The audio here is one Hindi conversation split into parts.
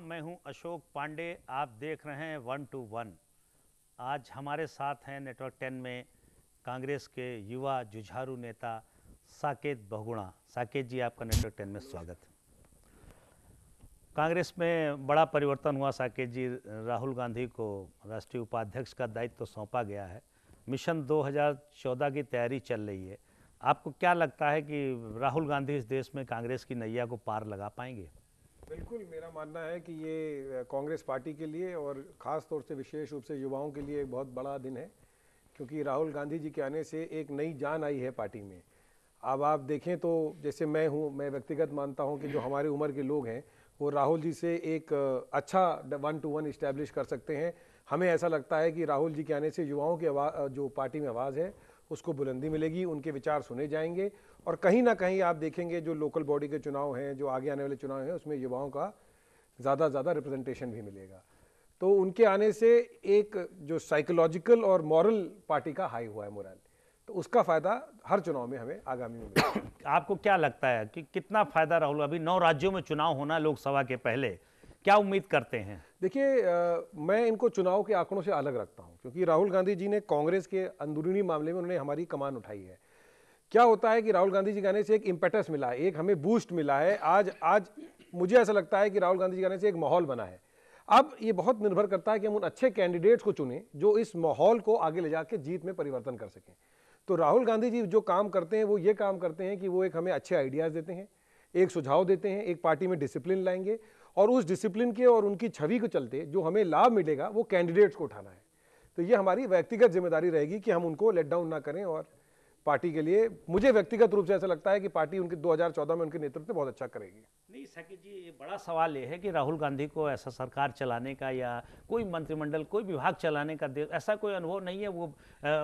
प्रणाम। मैं हूं अशोक पांडे। आप देख रहे हैं 1 to 1। आज हमारे साथ हैं नेटवर्क 10 में कांग्रेस के युवा जुझारू नेता साकेत बहुगुणा। साकेत जी, आपका नेटवर्क 10 में स्वागत। कांग्रेस में बड़ा परिवर्तन हुआ साकेत जी। राहुल गांधी को राष्ट्रीय उपाध्यक्ष का दायित्व तो सौंपा गया है। मिशन 2014 की तैयारी चल रही है। आपको क्या लगता है कि राहुल गांधी इस देश में कांग्रेस की नैया को पार लगा पाएंगे? बिल्कुल, मेरा मानना है कि ये कांग्रेस पार्टी के लिए और ख़ास तौर से विशेष रूप से युवाओं के लिए एक बहुत बड़ा दिन है, क्योंकि राहुल गांधी जी के आने से एक नई जान आई है पार्टी में। अब आप देखें तो जैसे मैं व्यक्तिगत मानता हूं कि जो हमारी उम्र के लोग हैं वो राहुल जी से एक अच्छा 1 to 1 इस्टेब्लिश कर सकते हैं। हमें ऐसा लगता है कि राहुल जी के आने से युवाओं की जो पार्टी में आवाज़ है उसको बुलंदी मिलेगी, उनके विचार सुने जाएंगे और कहीं ना कहीं आप देखेंगे जो लोकल बॉडी के चुनाव हैं, जो आगे आने वाले चुनाव हैं, उसमें युवाओं का ज़्यादा रिप्रेजेंटेशन भी मिलेगा। तो उनके आने से एक जो साइकोलॉजिकल और मॉरल पार्टी का हाई हुआ है मोरल, तो उसका फ़ायदा हर चुनाव में हमें आगामी में मिलेगा। आपको क्या लगता है कि कितना फायदा राहुल, अभी 9 राज्यों में चुनाव होना लोकसभा के पहले, क्या उम्मीद करते हैं? देखिए, मैं इनको चुनाव के आंकड़ों से अलग रखता हूं, क्योंकि राहुल गांधी जी ने कांग्रेस के अंदरूनी मामले में उन्होंने हमारी कमान उठाई है। क्या होता है कि राहुल गांधी जी के आने से एक इम्पेटस मिला है, एक हमें बूस्ट मिला है। आज मुझे ऐसा लगता है कि राहुल गांधी जी के आने से एक माहौल बना है। अब ये बहुत निर्भर करता है कि हम उन अच्छे कैंडिडेट्स को चुनें जो इस माहौल को आगे ले जाकर जीत में परिवर्तन कर सकें। तो राहुल गांधी जी जो काम करते हैं वो ये काम करते हैं कि वो एक हमें अच्छे आइडियाज़ देते हैं, एक सुझाव देते हैं, एक पार्टी में डिसिप्लिन लाएंगे और उस डिसिप्लिन के और उनकी छवि को चलते जो हमें लाभ मिलेगा वो कैंडिडेट्स को उठाना है। तो ये हमारी व्यक्तिगत जिम्मेदारी रहेगी कि हम उनको लेट डाउन ना करें। और पार्टी के लिए मुझे व्यक्तिगत रूप से ऐसा लगता है कि पार्टी उनके 2014 में उनके नेतृत्व में बहुत अच्छा करेगी। नहीं साकेत जी, ये बड़ा सवाल ये है कि राहुल गांधी को ऐसा सरकार चलाने का या कोई मंत्रिमंडल, कोई विभाग चलाने का ऐसा कोई अनुभव नहीं है। वो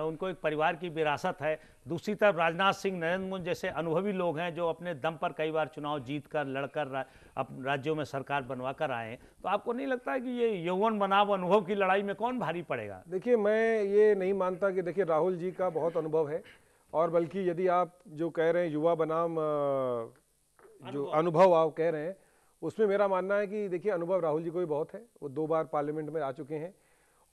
उनको एक परिवार की विरासत है। दूसरी तरफ राजनाथ सिंह, नरेंद्र मोदी जैसे अनुभवी लोग हैं जो अपने दम पर कई बार चुनाव जीत कर, लड़कर अब राज्यों में सरकार बनवा कर आए हैं। तो आपको नहीं लगता है कि ये यौवन बनाम अनुभव की लड़ाई में कौन भारी पड़ेगा? देखिए, मैं ये नहीं मानता कि देखिए राहुल जी का बहुत अनुभव है, और बल्कि यदि आप जो कह रहे हैं युवा बनाम जो अनुभव आप कह रहे हैं, उसमें मेरा मानना है कि देखिए अनुभव राहुल जी को भी बहुत है। वो 2 बार पार्लियामेंट में आ चुके हैं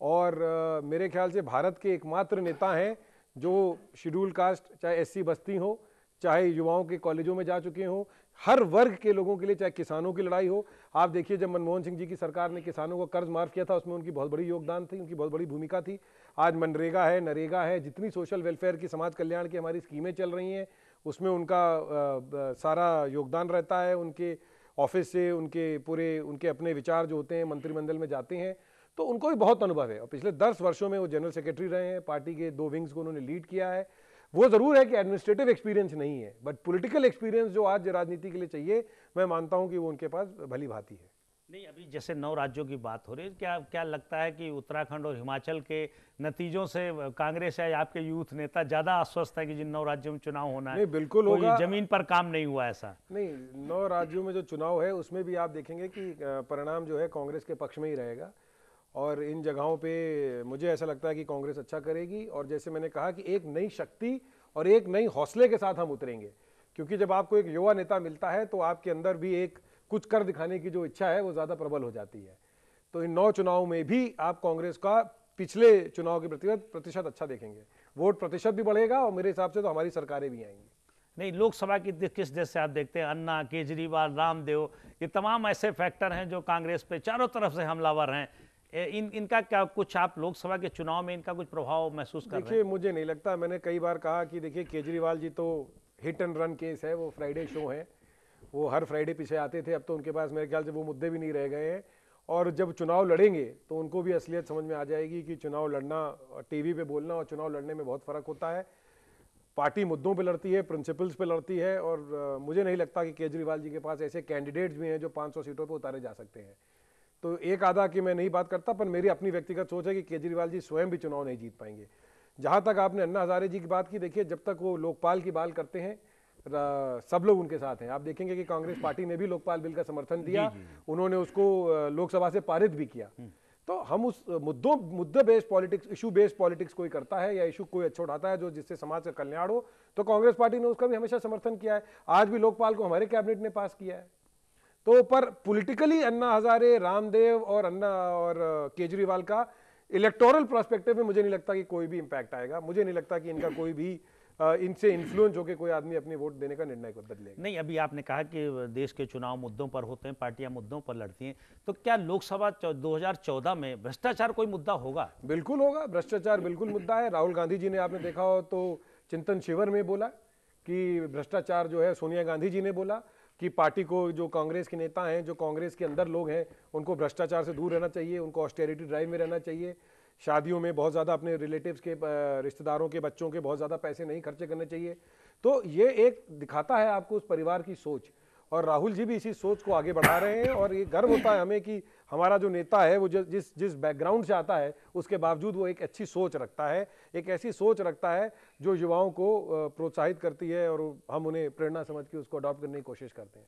और मेरे ख्याल से भारत के एकमात्र नेता हैं जो शेड्यूल कास्ट, चाहे एससी बस्ती हो, चाहे युवाओं के कॉलेजों में जा चुके हों, हर वर्ग के लोगों के लिए, चाहे किसानों की लड़ाई हो। आप देखिए, जब मनमोहन सिंह जी की सरकार ने किसानों को कर्ज माफ़ किया था, उसमें उनकी बहुत बड़ी योगदान थी, उनकी बहुत बड़ी भूमिका थी। आज मनरेगा है, नरेगा है, जितनी सोशल वेलफेयर की, समाज कल्याण की हमारी स्कीमें चल रही हैं, उसमें उनका सारा योगदान रहता है। उनके ऑफिस से उनके अपने विचार जो होते हैं मंत्रिमंडल में जाते हैं, तो उनको भी बहुत अनुभव है। और पिछले 10 वर्षों में वो जनरल सेक्रेटरी रहे हैं, पार्टी के 2 विंग्स को उन्होंने लीड किया है। वो जरूर है कि एडमिनिस्ट्रेटिव एक्सपीरियंस नहीं है, बट पॉलिटिकल एक्सपीरियंस जो आज राजनीति के लिए चाहिए, मैं मानता हूं कि वो उनके पास भली भांति है। नहीं, अभी जैसे 9 राज्यों की बात हो रही है, क्या क्या लगता है कि उत्तराखंड और हिमाचल के नतीजों से कांग्रेस या आपके यूथ नेता ज़्यादा आश्वस्त है कि जिन 9 राज्यों में चुनाव होना है? नहीं, बिल्कुल कोई होगा। जमीन पर काम नहीं हुआ ऐसा? नहीं, 9 राज्यों में जो चुनाव है उसमें भी आप देखेंगे कि परिणाम जो है कांग्रेस के पक्ष में ही रहेगा। और इन जगहों पे मुझे ऐसा लगता है कि कांग्रेस अच्छा करेगी। और जैसे मैंने कहा कि एक नई शक्ति और एक नई हौसले के साथ हम उतरेंगे, क्योंकि जब आपको एक युवा नेता मिलता है तो आपके अंदर भी एक कुछ कर दिखाने की जो इच्छा है वो ज़्यादा प्रबल हो जाती है। तो इन 9 चुनावों में भी आप कांग्रेस का पिछले चुनाव के प्रतिशत अच्छा देखेंगे। वोट प्रतिशत भी बढ़ेगा और मेरे हिसाब से तो हमारी सरकारें भी आएंगी। नहीं, लोकसभा की किस देश से आप देखते हैं? अन्ना, केजरीवाल, रामदेव, ये तमाम ऐसे फैक्टर हैं जो कांग्रेस पे चारों तरफ से हमलावर हैं। इनका क्या कुछ आप लोकसभा के चुनाव में इनका कुछ प्रभाव महसूस कर रहे हैं? देखिए, मुझे नहीं लगता। मैंने कई बार कहा कि देखिए केजरीवाल जी तो हिट एंड रन केस है, वो फ्राइडे शो है, वो हर फ्राइडे पीछे आते थे। अब तो उनके पास मेरे ख्याल से वो मुद्दे भी नहीं रह गए हैं। और जब चुनाव लड़ेंगे तो उनको भी असलियत समझ में आ जाएगी कि चुनाव लड़ना, टीवी पे बोलना और चुनाव लड़ने में बहुत फ़र्क होता है। पार्टी मुद्दों पे लड़ती है, प्रिंसिपल्स पे लड़ती है। और मुझे नहीं लगता कि केजरीवाल जी के पास ऐसे कैंडिडेट्स भी हैं जो 500 सीटों पर उतारे जा सकते हैं। तो एक आधा की मैं नहीं बात करता, पर मेरी अपनी व्यक्तिगत सोच है कि केजरीवाल जी स्वयं भी चुनाव नहीं जीत पाएंगे। जहां तक आपने अन्ना हजारे जी की बात की, देखिए जब तक वो लोकपाल की बात करते हैं, सब लोग उनके साथ हैं। आप देखेंगे कि कांग्रेस पार्टी ने भी लोकपाल बिल का समर्थन दिया, उन्होंने उसको लोकसभा से पारित भी किया। तो हम उस मुद्दे based politics, issue based politics कोई करता है या इशू कोई अच्छा उठाता है जो जिससे समाज का कल्याण हो, तो कांग्रेस पार्टी ने उसका भी हमेशा समर्थन किया है। आज भी लोकपाल को हमारे कैबिनेट ने पास किया है। तो पर पॉलिटिकली अन्ना हजारे, रामदेव और अन्ना और केजरीवाल का इलेक्टोरल प्रोस्पेक्टिव में मुझे नहीं लगता कि कोई भी इंपैक्ट आएगा। मुझे नहीं लगता कि इनका कोई भी इनसे इन्फ्लुएंस होकर कोई आदमी अपनी वोट देने का निर्णय बदलेगा। नहीं, अभी आपने कहा कि देश के चुनाव मुद्दों पर होते हैं, पार्टियां मुद्दों पर लड़ती हैं, तो क्या लोकसभा 2014 में भ्रष्टाचार कोई मुद्दा होगा? बिल्कुल होगा, भ्रष्टाचार बिल्कुल मुद्दा है। राहुल गांधी जी ने, आपने देखा हो तो चिंतन शिविर में बोला कि भ्रष्टाचार जो है, सोनिया गांधी जी ने बोला कि पार्टी को, जो कांग्रेस के नेता हैं, जो कांग्रेस के अंदर लोग हैं, उनको भ्रष्टाचार से दूर रहना चाहिए, उनको ऑस्टेरिटी ड्राइव में रहना चाहिए, शादियों में बहुत ज़्यादा अपने रिलेटिव्स के, रिश्तेदारों के बच्चों के बहुत ज़्यादा पैसे नहीं खर्चे करने चाहिए। तो ये एक दिखाता है आपको उस परिवार की सोच, और राहुल जी भी इसी सोच को आगे बढ़ा रहे हैं। और ये गर्व होता है हमें कि हमारा जो नेता है वो जिस जिस बैकग्राउंड से आता है, उसके बावजूद वो एक अच्छी सोच रखता है, एक ऐसी सोच रखता है जो युवाओं को प्रोत्साहित करती है, और हम उन्हें प्रेरणा समझ के उसको अडॉप्ट करने की कोशिश करते हैं।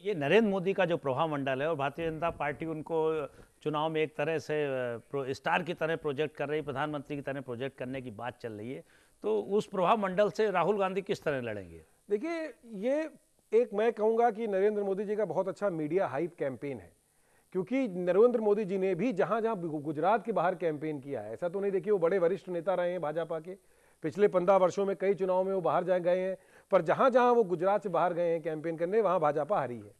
ये नरेंद्र मोदी का जो प्रभाव मंडल है, और भारतीय जनता पार्टी उनको चुनाव में एक तरह से स्टार की तरह प्रोजेक्ट कर रही है, प्रधानमंत्री की तरह प्रोजेक्ट करने की बात चल रही है, तो उस प्रभाव मंडल से राहुल गांधी किस तरह लड़ेंगे? देखिए, ये एक, मैं कहूँगा कि नरेंद्र मोदी जी का बहुत अच्छा मीडिया हाइप कैंपेन है, क्योंकि नरेंद्र मोदी जी ने भी जहाँ जहाँ गुजरात के बाहर कैंपेन किया है, ऐसा तो नहीं, देखिए वो बड़े वरिष्ठ नेता रहे हैं भाजपा के, पिछले 15 वर्षों में कई चुनाव में वो बाहर जा गए हैं, पर जहाँ जहाँ वो गुजरात से बाहर गए हैं कैंपेन करने, वहाँ भाजपा हारी है।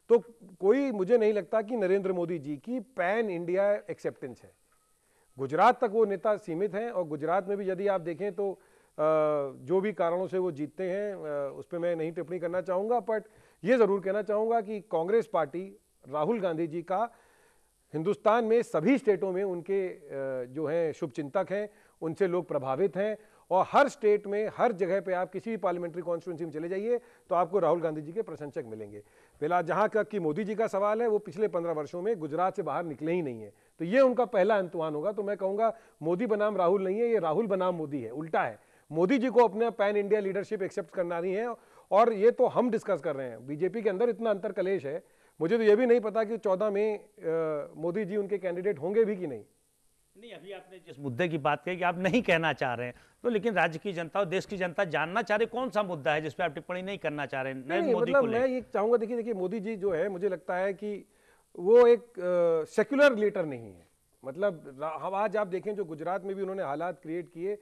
तो कोई, मुझे नहीं लगता कि नरेंद्र मोदी जी की पैन इंडिया एक्सेप्टेंस है। गुजरात तक वो नेता सीमित हैं, और गुजरात में भी यदि आप देखें तो जो भी कारणों से वो जीतते हैं, उस पर मैं नहीं टिप्पणी करना चाहूँगा, बट ये ज़रूर कहना चाहूँगा कि कांग्रेस पार्टी, राहुल गांधी जी का हिंदुस्तान में सभी स्टेटों में उनके जो हैं शुभचिंतक हैं, उनसे लोग प्रभावित हैं, और हर स्टेट में, हर जगह पे आप किसी भी पार्लियामेंट्री कॉन्स्टिट्यूंसी में चले जाइए तो आपको राहुल गांधी जी के प्रशंसक मिलेंगे। फिलहाल जहाँ तक कि मोदी जी का सवाल है, वो पिछले 15 वर्षों में गुजरात से बाहर निकले ही नहीं है, तो ये उनका पहला इम्तिहान होगा। तो मैं कहूँगा मोदी बनाम राहुल नहीं है, ये राहुल बनाम मोदी है, उल्टा है। मोदी जी को अपना पैन इंडिया लीडरशिप एक्सेप्ट करना नहीं है, और ये तो हम डिस्कस कर रहे हैं, बीजेपी के अंदर इतना अंतर कलेश है, मुझे तो ये भी नहीं पता कि 14 में मोदी जी उनके कैंडिडेट होंगे भी कि नहीं। नहीं, अभी आपने जिस मुद्दे की बात कही कि आप नहीं कहना चाह रहे हैं, तो लेकिन राज्य की जनता और देश की जनता जानना चाह रही कौन सा मुद्दा है जिस पे आप टिप्पणी नहीं करना चाह रहे हैं नरेंद्र मोदी को मैं ये चाहूंगा, देखिए मोदी जी जो है, मुझे लगता है कि वो एक सेक्युलर लीडर नहीं है। मतलब आज आप देखें जो गुजरात में भी उन्होंने हालात क्रिएट किए,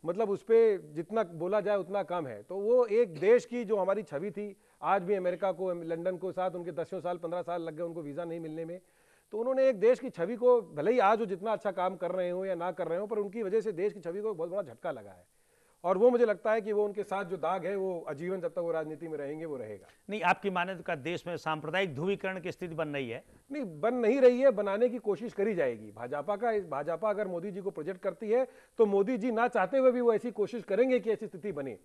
मतलब उस पर जितना बोला जाए उतना कम है। तो वो एक देश की जो हमारी छवि थी, आज भी अमेरिका को, लंदन को साथ उनके 10 साल 15 साल लग गए उनको वीज़ा नहीं मिलने में, तो उन्होंने एक देश की छवि को, भले ही आज वो जितना अच्छा काम कर रहे हो या ना कर रहे हो, पर उनकी वजह से देश की छवि को बहुत बड़ा झटका लगा है, और वो मुझे लगता है कि वो उनके साथ जो दाग है वो आजीवन, जब तक वो राजनीति में रहेंगे वो रहेगा। नहीं, आपकी माने तो देश में सांप्रदायिक ध्रुवीकरण की स्थिति बन रही है? नहीं, बन नहीं रही है, बनाने की कोशिश करी जाएगी। भाजपा अगर मोदी जी को प्रोजेक्ट करती है तो मोदी जी ना चाहते हुए भी वो ऐसी कोशिश करेंगे कि ऐसी स्थिति बने,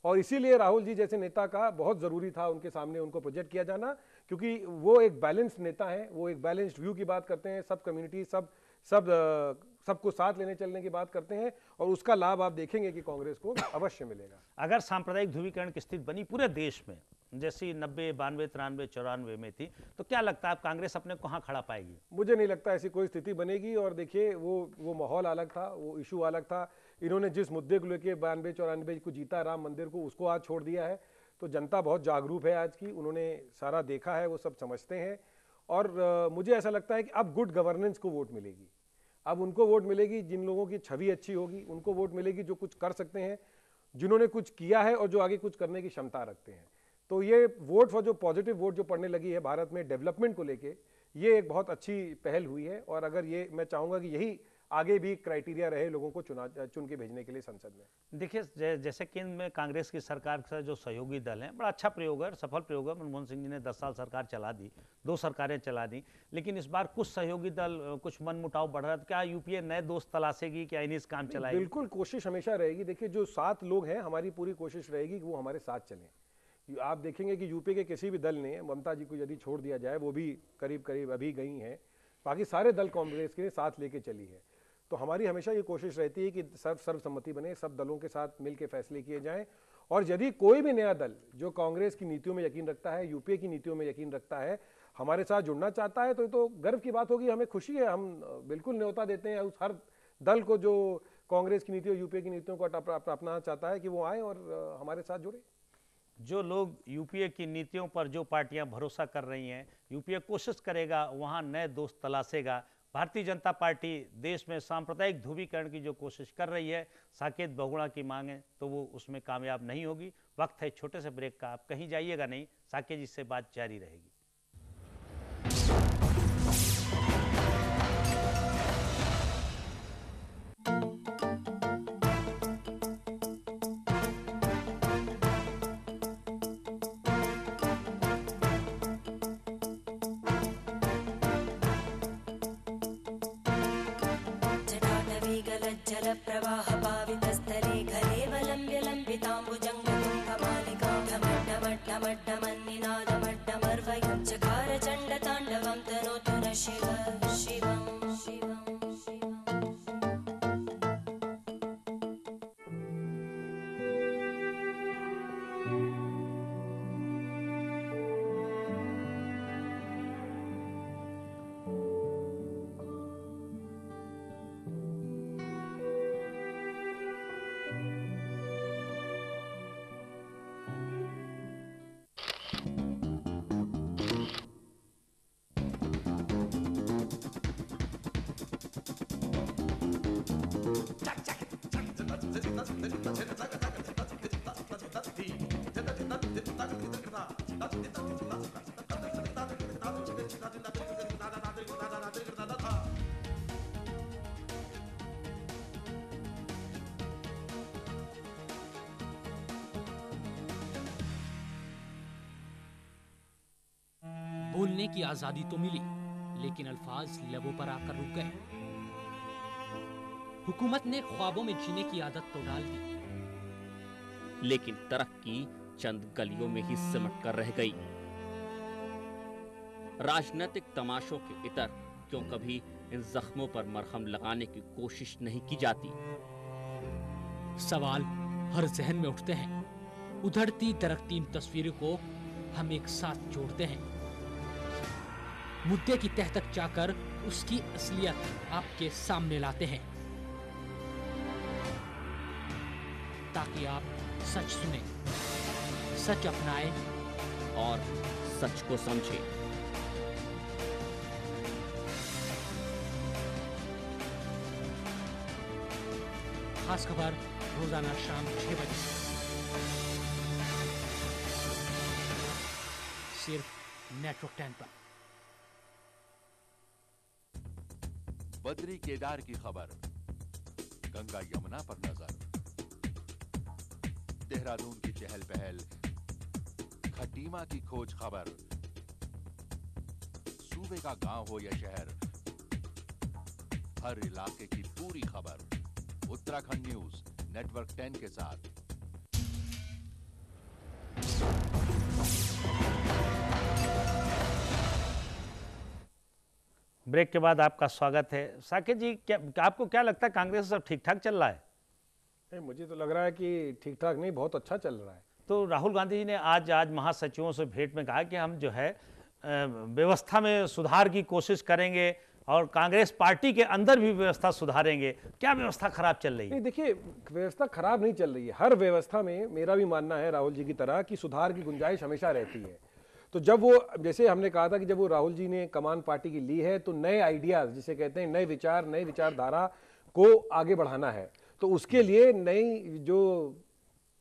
और इसीलिए राहुल जी जैसे नेता का बहुत जरूरी था उनके सामने उनको प्रोजेक्ट किया जाना, क्योंकि वो एक बैलेंस्ड नेता है, वो एक बैलेंस्ड व्यू की बात करते हैं, सब कम्युनिटी, सबको साथ लेने चलने की बात करते हैं, और उसका लाभ आप देखेंगे कि कांग्रेस को अवश्य मिलेगा। अगर सांप्रदायिक ध्रुवीकरण की स्थिति बनी पूरे देश में, जैसी 90, 92, 93, 94 में थी, तो क्या लगता है आप कांग्रेस अपने कहाँ खड़ा पाएगी? मुझे नहीं लगता ऐसी कोई स्थिति बनेगी, और देखिए वो माहौल अलग था, वो इशू अलग था। इन्होंने जिस मुद्दे को लेकर 92, 94 को जीता, राम मंदिर को, उसको आज छोड़ दिया है। तो जनता बहुत जागरूक है आज की, उन्होंने सारा देखा है, वो सब समझते हैं, और मुझे ऐसा लगता है कि अब गुड गवर्नेंस को वोट मिलेगी। अब उनको वोट मिलेगी जिन लोगों की छवि अच्छी होगी, उनको वोट मिलेगी जो कुछ कर सकते हैं, जिन्होंने कुछ किया है और जो आगे कुछ करने की क्षमता रखते हैं। तो ये वोट फॉर, जो पॉजिटिव वोट जो पड़ने लगी है भारत में डेवलपमेंट को लेके, ये एक बहुत अच्छी पहल हुई है, और अगर ये, मैं चाहूँगा कि यही आगे भी क्राइटेरिया रहे लोगों को चुन के भेजने के लिए संसद में। देखिए, जैसे केंद्र में कांग्रेस की सरकार के साथ जो सहयोगी दल हैं, बड़ा अच्छा प्रयोग है, सफल प्रयोग है। मनमोहन सिंह जी ने 10 साल सरकार चला दी, 2 सरकारें चला दी, लेकिन इस बार कुछ सहयोगी दल, कुछ मनमुटाव बढ़ रहा है। क्या यूपीए नए दोस्त तलाशेगी, क्या इन्हीं काम चलाएगी? बिल्कुल, कोशिश हमेशा रहेगी। देखिए, जो 7 लोग हैं, हमारी पूरी कोशिश रहेगी कि वो हमारे साथ चलें। आप देखेंगे कि यूपी के किसी भी दल ने, ममता जी को यदि छोड़ दिया जाए, वो भी करीब करीब अभी गई हैं, बाकी सारे दल कांग्रेस के साथ लेके चली है। तो हमारी हमेशा ये कोशिश रहती है कि सर्वसम्मति बने, सब दलों के साथ मिलकर फैसले किए जाएं, और यदि कोई भी नया दल जो कांग्रेस की नीतियों में यकीन रखता है, यूपीए की नीतियों में यकीन रखता है, हमारे साथ जुड़ना चाहता है, तो गर्व की बात होगी, हमें खुशी है। हम बिल्कुल न्योता देते हैं उस हर दल को जो कांग्रेस की नीतियों, यूपीए की नीतियों को अपनाना चाहता है, कि वो आए और हमारे साथ जुड़े। जो लोग यूपीए की नीतियों पर जो पार्टियां भरोसा कर रही हैं, यूपीए कोशिश करेगा वहां नए दोस्त तलाशेगा। भारतीय जनता पार्टी देश में सांप्रदायिक ध्रुवीकरण की जो कोशिश कर रही है, साकेत बहुगुणा की मांग है, तो वो उसमें कामयाब नहीं होगी। वक्त है छोटे से ब्रेक का, आप कहीं जाइएगा नहीं, साकेत जी से बात जारी रहेगी। जलप्रवाहपावितस्थले घलेवलम्ब्य लम्बिताम्बुजङ्गतुङ्गमालिकां ढमड्ढमड्ढमड्ढमन्निनादमड्ढमर्वयं चकार चण्डताण्डवं तनोतु न शिव शिवं शिवं शिवम्। बोलने की आजादी तो मिली, लेकिन अल्फाज लबों पर आकर रुक गए। हुकूमत ने ख्वाबों में जीने की आदत तो डाल दी, लेकिन तरक्की चंद गलियों में ही सिमट कर रह गई। राजनीतिक तमाशों के इतर क्यों कभी इन जख्मों पर मरहम लगाने की कोशिश नहीं की जाती? सवाल हर जहन में उठते हैं। उधड़ती दरकती इन तस्वीरों को हम एक साथ जोड़ते हैं, मुद्दे की तह तक जाकर उसकी असलियत आपके सामने लाते हैं, ताकि आप सच सुने, सच अपनाएं और सच को समझें। खास खबर रोजाना शाम 6 बजे सिर्फ नेटवर्क 10 पर। बद्री केदार की खबर, गंगा यमुना पर नजर, देहरादून की चहल पहल, खटीमा की खोज खबर, सूबे का गांव हो या शहर, हर इलाके की पूरी खबर उत्तराखंड न्यूज नेटवर्क 10 के साथ। ब्रेक के बाद आपका स्वागत है। साकेत जी, आपको क्या लगता है, कांग्रेस सब ठीक ठाक चल रहा है? मुझे तो लग रहा है कि ठीक ठाक नहीं, बहुत अच्छा चल रहा है। तो राहुल गांधी जी ने आज महासचिवों से भेंट में कहा कि हम जो है व्यवस्था में सुधार की कोशिश करेंगे और कांग्रेस पार्टी के अंदर भी व्यवस्था सुधारेंगे। क्या व्यवस्था खराब चल रही है? नहीं, देखिए, व्यवस्था खराब नहीं चल रही है। हर व्यवस्था में मेरा भी मानना है राहुल जी की तरह कि सुधार की गुंजाइश हमेशा रहती है। तो जब वो, जैसे हमने कहा था कि जब वो राहुल जी ने कमान पार्टी की ली है, तो नए आइडियाज, जिसे कहते हैं नए विचार, नई विचारधारा को आगे बढ़ाना है। तो उसके लिए नई जो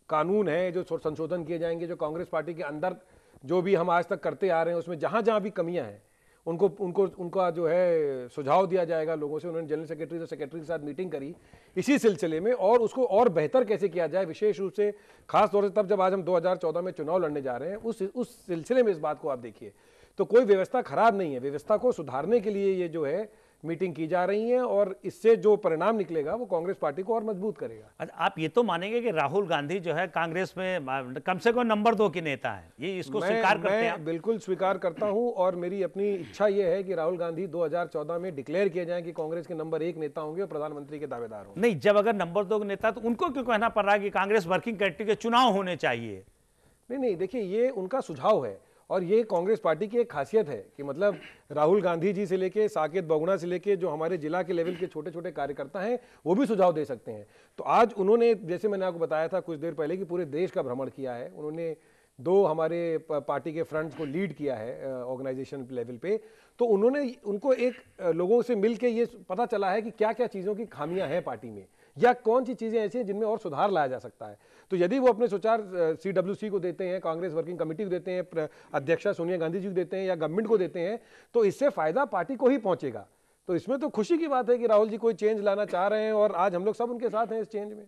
कानून है, जो संशोधन किए जाएंगे, जो कांग्रेस पार्टी के अंदर जो भी हम आज तक करते आ रहे हैं, उसमें जहां जहां भी कमियां हैं उनका जो है सुझाव दिया जाएगा लोगों से। उन्होंने जनरल सेक्रेटरी और सेक्रेटरी के साथ मीटिंग करी इसी सिलसिले में, और उसको और बेहतर कैसे किया जाए, विशेष रूप से खास तौर से तब जब आज हम 2014 में चुनाव लड़ने जा रहे हैं, उस सिलसिले में इस बात को आप देखिए। तो कोई व्यवस्था खराब नहीं है, व्यवस्था को सुधारने के लिए ये जो है मीटिंग की जा रही है, और इससे जो परिणाम निकलेगा वो कांग्रेस पार्टी को और मजबूत करेगा। अच्छा, आप ये तो मानेंगे कि राहुल गांधी जो है कांग्रेस में कम से कम नंबर 2 के नेता हैं? ये इसको स्वीकार करते हैं? मैं बिल्कुल स्वीकार करता हूं, और मेरी अपनी इच्छा ये है कि राहुल गांधी 2014 में डिक्लेयर किए जाएं कि कांग्रेस के नंबर 1 नेता होंगे और प्रधानमंत्री के दावेदार होंगे। नहीं, जब अगर नंबर 2 के नेता, तो उनको क्यों कहना पड़ रहा है कि कांग्रेस वर्किंग कमेटी के चुनाव होने चाहिए? नहीं, देखिए, ये उनका सुझाव है, और ये कांग्रेस पार्टी की एक खासियत है कि मतलब राहुल गांधी जी से लेके साकेत बहुगुणा से लेके जो हमारे जिला के लेवल के छोटे छोटे कार्यकर्ता हैं, वो भी सुझाव दे सकते हैं। तो आज उन्होंने, जैसे मैंने आपको बताया था कुछ देर पहले, कि पूरे देश का भ्रमण किया है। उन्होंने दो हमारे पार्टी के फ्रंट्स को लीड किया है ऑर्गेनाइजेशन लेवल पे, तो उन्होंने उनको एक लोगों से मिलके ये पता चला है कि क्या क्या चीज़ों की खामियां हैं पार्टी में, या कौन सी चीज़ें ऐसी हैं जिनमें और सुधार लाया जा सकता है। तो यदि वो अपने सुचार CWC को देते हैं, कांग्रेस वर्किंग कमेटी को देते हैं, अध्यक्षा सोनिया गांधी जी को देते हैं, या गवर्नमेंट को देते हैं, तो इससे फायदा पार्टी को ही पहुंचेगा। तो इसमें तो खुशी की बात है कि राहुल जी कोई चेंज लाना चाह रहे हैं, और आज हम लोग सब उनके साथ हैं इस चेंज में।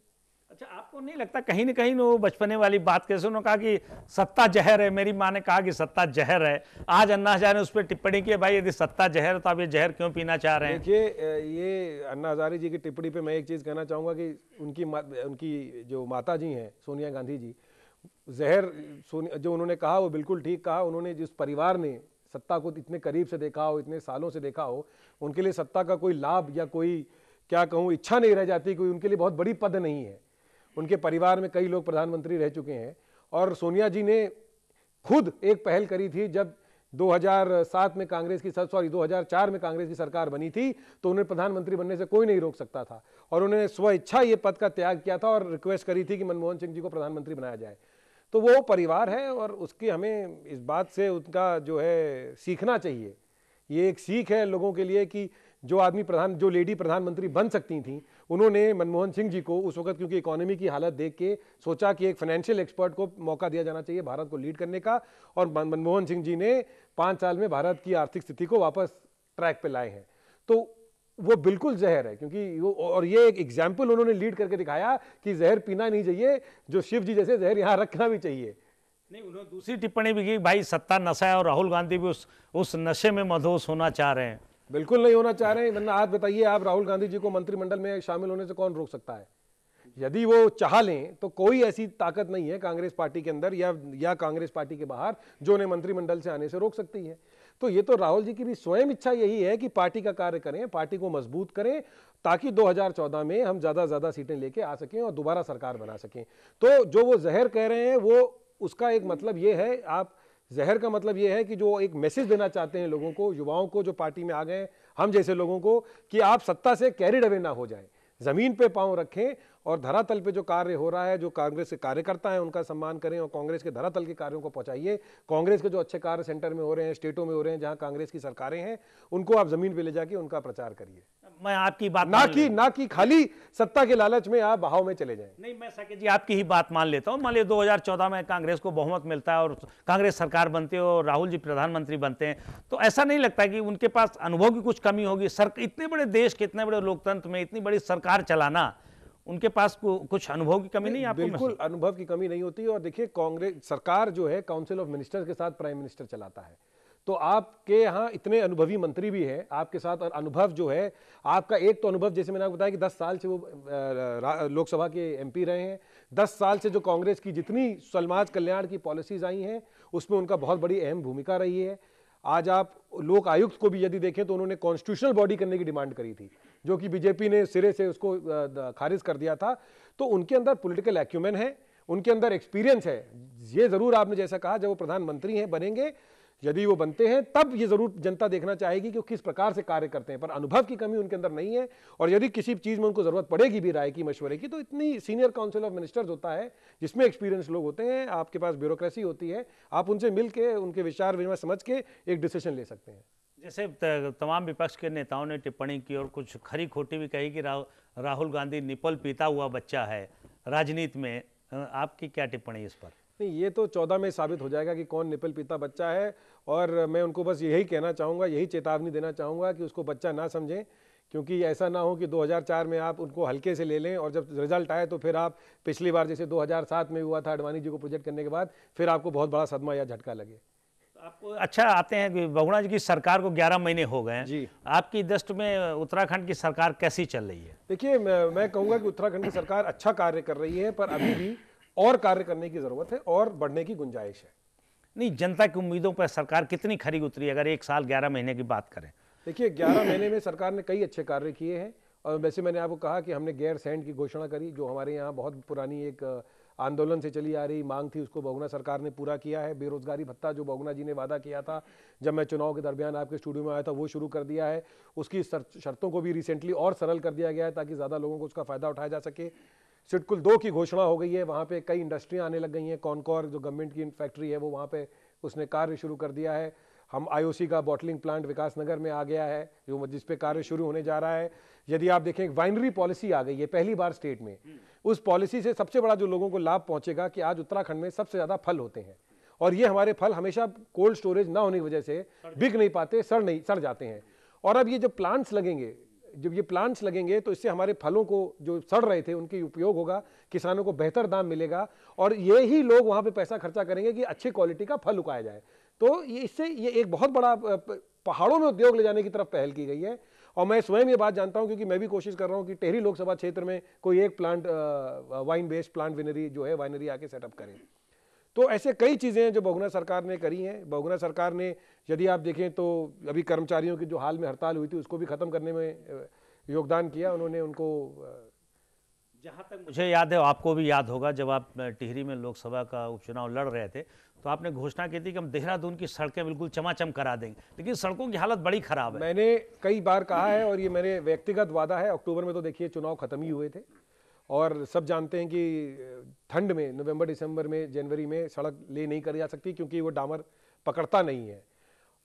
अच्छा, आपको नहीं लगता कहीं ना कहीं वो बचपने वाली बात कैसे उन्होंने कहा कि सत्ता जहर है, मेरी माँ ने कहा कि सत्ता जहर है, आज अन्ना हजारे ने उस पर टिप्पणी की, भाई यदि सत्ता जहर है तो आप ये जहर क्यों पीना चाह रहे हैं? देखिए, ये अन्ना हजारे जी की टिप्पणी पे मैं एक चीज़ कहना चाहूँगा कि उनकी जो माता जी हैं सोनिया गांधी जी, जहर जो उन्होंने कहा वो बिल्कुल ठीक कहा। उन्होंने जिस परिवार ने सत्ता को इतने करीब से देखा हो, इतने सालों से देखा हो, उनके लिए सत्ता का कोई लाभ या कोई क्या कहूँ इच्छा नहीं रह जाती, कोई उनके लिए बहुत बड़ी पद नहीं है। उनके परिवार में कई लोग प्रधानमंत्री रह चुके हैं, और सोनिया जी ने खुद एक पहल करी थी जब 2007 में कांग्रेस की 2004 में कांग्रेस की सरकार बनी थी, तो उन्हें प्रधानमंत्री बनने से कोई नहीं रोक सकता था, और उन्होंने स्व इच्छा ये पद का त्याग किया था और रिक्वेस्ट करी थी कि मनमोहन सिंह जी को प्रधानमंत्री बनाया जाए। तो वो परिवार है, और उसकी हमें इस बात से उनका जो है सीखना चाहिए। ये एक सीख है लोगों के लिए कि जो लेडी प्रधानमंत्री बन सकती थी, उन्होंने मनमोहन सिंह जी को उस वक्त, क्योंकि इकोनॉमी की हालत देख के सोचा कि एक फाइनेंशियल एक्सपर्ट को मौका दिया जाना चाहिए भारत को लीड करने का, और मनमोहन सिंह जी ने 5 साल में भारत की आर्थिक स्थिति को वापस ट्रैक पे लाए हैं। तो वो बिल्कुल जहर है, क्योंकि और ये एक एग्जाम्पल उन्होंने लीड करके दिखाया कि जहर पीना नहीं चाहिए, जो शिव जी जैसे जहर यहाँ रखना भी चाहिए। नहीं, उन्होंने दूसरी टिप्पणी भी की, भाई सत्ता नशा है, और राहुल गांधी भी उस नशे में मदहोश होना चाह रहे हैं। बिल्कुल नहीं होना चाह रहे हैं, वरना आप बताइए, आप राहुल गांधी जी को मंत्रिमंडल में शामिल होने से कौन रोक सकता है? यदि वो चाह लें तो कोई ऐसी ताकत नहीं है कांग्रेस पार्टी के अंदर या कांग्रेस पार्टी के बाहर जो उन्हें मंत्रिमंडल से आने से रोक सकती है। तो ये तो राहुल जी की भी स्वयं इच्छा यही है कि पार्टी का कार्य करें, पार्टी को मजबूत करें, ताकि 2014 में हम ज्यादा सीटें लेके आ सकें और दोबारा सरकार बना सकें। तो जो वो जहर कह रहे हैं, वो उसका एक मतलब ये है, आप जहर का मतलब ये है कि जो एक मैसेज देना चाहते हैं लोगों को, युवाओं को जो पार्टी में आ गए, हम जैसे लोगों को, कि आप सत्ता से कैरिड अवे ना हो जाएं, जमीन पे पांव रखें, और धरातल पे जो कार्य हो रहा है, जो कांग्रेस के कार्यकर्ता हैं उनका सम्मान करें, और कांग्रेस के धरातल के कार्यों को पहुंचाइए। कांग्रेस के जो अच्छे कार्य सेंटर में हो रहे हैं, स्टेटों में हो रहे हैं, जहां कांग्रेस की सरकारें हैं, उनको आप जमीन पे ले जाके उनका प्रचार करिए। मैं आपकी बात ना कि खाली सत्ता के लालच में आप बहाव में चले जाएं। नहीं, मैं साकेत जी आपकी ही बात मान लेता हूं। मान लीजिए 2014 में कांग्रेस को बहुमत मिलता है और कांग्रेस सरकार बनती है और राहुल जी प्रधानमंत्री बनते हैं, तो ऐसा नहीं लगता कि उनके पास अनुभव की कुछ कमी होगी? इतने बड़े देश के, इतने बड़े लोकतंत्र में इतनी बड़ी सरकार चलाना, उनके पास कुछ अनुभव की कमी नहीं है? आपको बिल्कुल अनुभव की कमी नहीं होती। और देखिए, कांग्रेस सरकार जो है काउंसिल ऑफ मिनिस्टर्स के साथ प्राइम मिनिस्टर चलाता है, तो आपके यहाँ इतने अनुभवी मंत्री भी हैं आपके साथ, और अनुभव जो है आपका, एक तो अनुभव जैसे मैंने आपको बताया कि 10 साल से वो लोकसभा के MP रहे हैं, 10 साल से जो कांग्रेस की जितनी समाज कल्याण की पॉलिसीज आई हैं उसमें उनका बहुत बड़ी अहम भूमिका रही है। आज आप लोक आयुक्त को भी यदि देखें तो उन्होंने कॉन्स्टिट्यूशनल बॉडी करने की डिमांड करी थी, जो कि बीजेपी ने सिरे से उसको खारिज कर दिया था। तो उनके अंदर पॉलिटिकल एक्यूमेन है, उनके अंदर एक्सपीरियंस है। ये जरूर आपने जैसा कहा, जब वो प्रधानमंत्री हैं बनेंगे, यदि वो बनते हैं, तब ये जरूर जनता देखना चाहेगी कि वो किस प्रकार से कार्य करते हैं, पर अनुभव की कमी उनके अंदर नहीं है। और यदि किसी चीज में उनको जरूरत पड़ेगी भी राय की, मशवरे की, तो इतनी सीनियर काउंसिल ऑफ मिनिस्टर्स होता है जिसमें एक्सपीरियंस लोग होते हैं, आपके पास ब्यूरोक्रेसी होती है, आप उनसे मिल के उनके विचार विमर्श समझ के एक डिसीजन ले सकते हैं। जैसे तमाम विपक्ष के नेताओं ने टिप्पणी की और कुछ खरी खोटी भी कही कि राहुल गांधी निपल पीता हुआ बच्चा है राजनीति में, आपकी क्या टिप्पणी इस पर? नहीं, ये तो 14 में साबित हो जाएगा कि कौन निपल पीता बच्चा है। और मैं उनको बस यही कहना चाहूँगा, यही चेतावनी देना चाहूँगा कि उसको बच्चा ना समझें, क्योंकि ऐसा ना हो कि 2004 में आप उनको हल्के से ले लें और जब रिजल्ट आए तो फिर आप पिछली बार जैसे 2007 में हुआ था अडवाणी जी को प्रोजेक्ट करने के बाद, फिर आपको बहुत बड़ा सदमा या झटका लगे। आपको अच्छा आते हैं कि बहुगुणा जी की सरकार को 11 महीने हो गए हैं जी, आपकी दृष्टि में उत्तराखंड की सरकार कैसी चल रही है? देखिए, मैं कहूँगा कि उत्तराखंड की सरकार अच्छा कार्य कर रही है, पर अभी भी और कार्य करने की जरूरत है और बढ़ने की गुंजाइश है। नहीं, जनता की उम्मीदों पर सरकार कितनी खरी उतरी अगर 1 साल 11 महीने की बात करें? देखिए, 11 महीने में सरकार ने कई अच्छे कार्य किए हैं। और वैसे मैंने आपको कहा कि हमने गैर सैंड की घोषणा करी, जो हमारे यहाँ बहुत पुरानी एक आंदोलन से चली आ रही मांग थी, उसको बहुगुणा सरकार ने पूरा किया है। बेरोजगारी भत्ता जो बहुगुणा जी ने वादा किया था जब मैं चुनाव के दरमियान आपके स्टूडियो में आया था, वो शुरू कर दिया है। उसकी शर्तों को भी रिसेंटली और सरल कर दिया गया है ताकि ज़्यादा लोगों को उसका फ़ायदा उठाया जा सके। सिडकुल 2 की घोषणा हो गई है, वहाँ पे कई इंडस्ट्रियाँ आने लग गई हैं। कॉनकॉर जो गवर्नमेंट की फैक्ट्री है वो वहाँ पे उसने कार्य शुरू कर दिया है। हम आईओसी का बॉटलिंग प्लांट विकास नगर में आ गया है जो जिस पे कार्य शुरू होने जा रहा है। यदि आप देखें वाइनरी पॉलिसी आ गई है पहली बार स्टेट में। उस पॉलिसी से सबसे बड़ा जो लोगों को लाभ पहुंचेगा कि आज उत्तराखंड में सबसे ज़्यादा फल होते हैं और ये हमारे फल हमेशा कोल्ड स्टोरेज ना होने की वजह से बिक नहीं पाते, सड़ जाते हैं। और अब ये जब प्लांट्स लगेंगे, जब ये प्लांट्स लगेंगे तो इससे हमारे फलों को जो सड़ रहे थे उनके उपयोग होगा, किसानों को बेहतर दाम मिलेगा और ये ही लोग वहाँ पे पैसा खर्चा करेंगे कि अच्छी क्वालिटी का फल उगाया जाए। तो इससे ये एक बहुत बड़ा पहाड़ों में उद्योग ले जाने की तरफ पहल की गई है। और मैं स्वयं ये बात जानता हूँ क्योंकि मैं भी कोशिश कर रहा हूँ कि टेहरी लोकसभा क्षेत्र में कोई एक प्लांट वाइन बेस्ड प्लांट विनरी जो है वाइनरी आके सेटअप करें। तो ऐसे कई चीज़ें हैं जो बहुगुणा सरकार ने करी हैं। बहुगुणा सरकार ने यदि आप देखें तो अभी कर्मचारियों की जो हाल में हड़ताल हुई थी उसको भी ख़त्म करने में योगदान किया उन्होंने। उनको जहाँ तक मुझे याद है, आपको भी याद होगा, जब आप टिहरी में लोकसभा का उपचुनाव लड़ रहे थे तो आपने घोषणा की थी कि हम देहरादून की सड़कें बिल्कुल चमाचम करा देंगे, लेकिन सड़कों की हालत बड़ी खराब है। मैंने कई बार कहा है और ये मेरे व्यक्तिगत वादा है। अक्टूबर में तो देखिए चुनाव खत्म ही हुए थे और सब जानते हैं कि ठंड में नवंबर दिसंबर में जनवरी में सड़क ले नहीं करी जा सकती क्योंकि वो डामर पकड़ता नहीं है।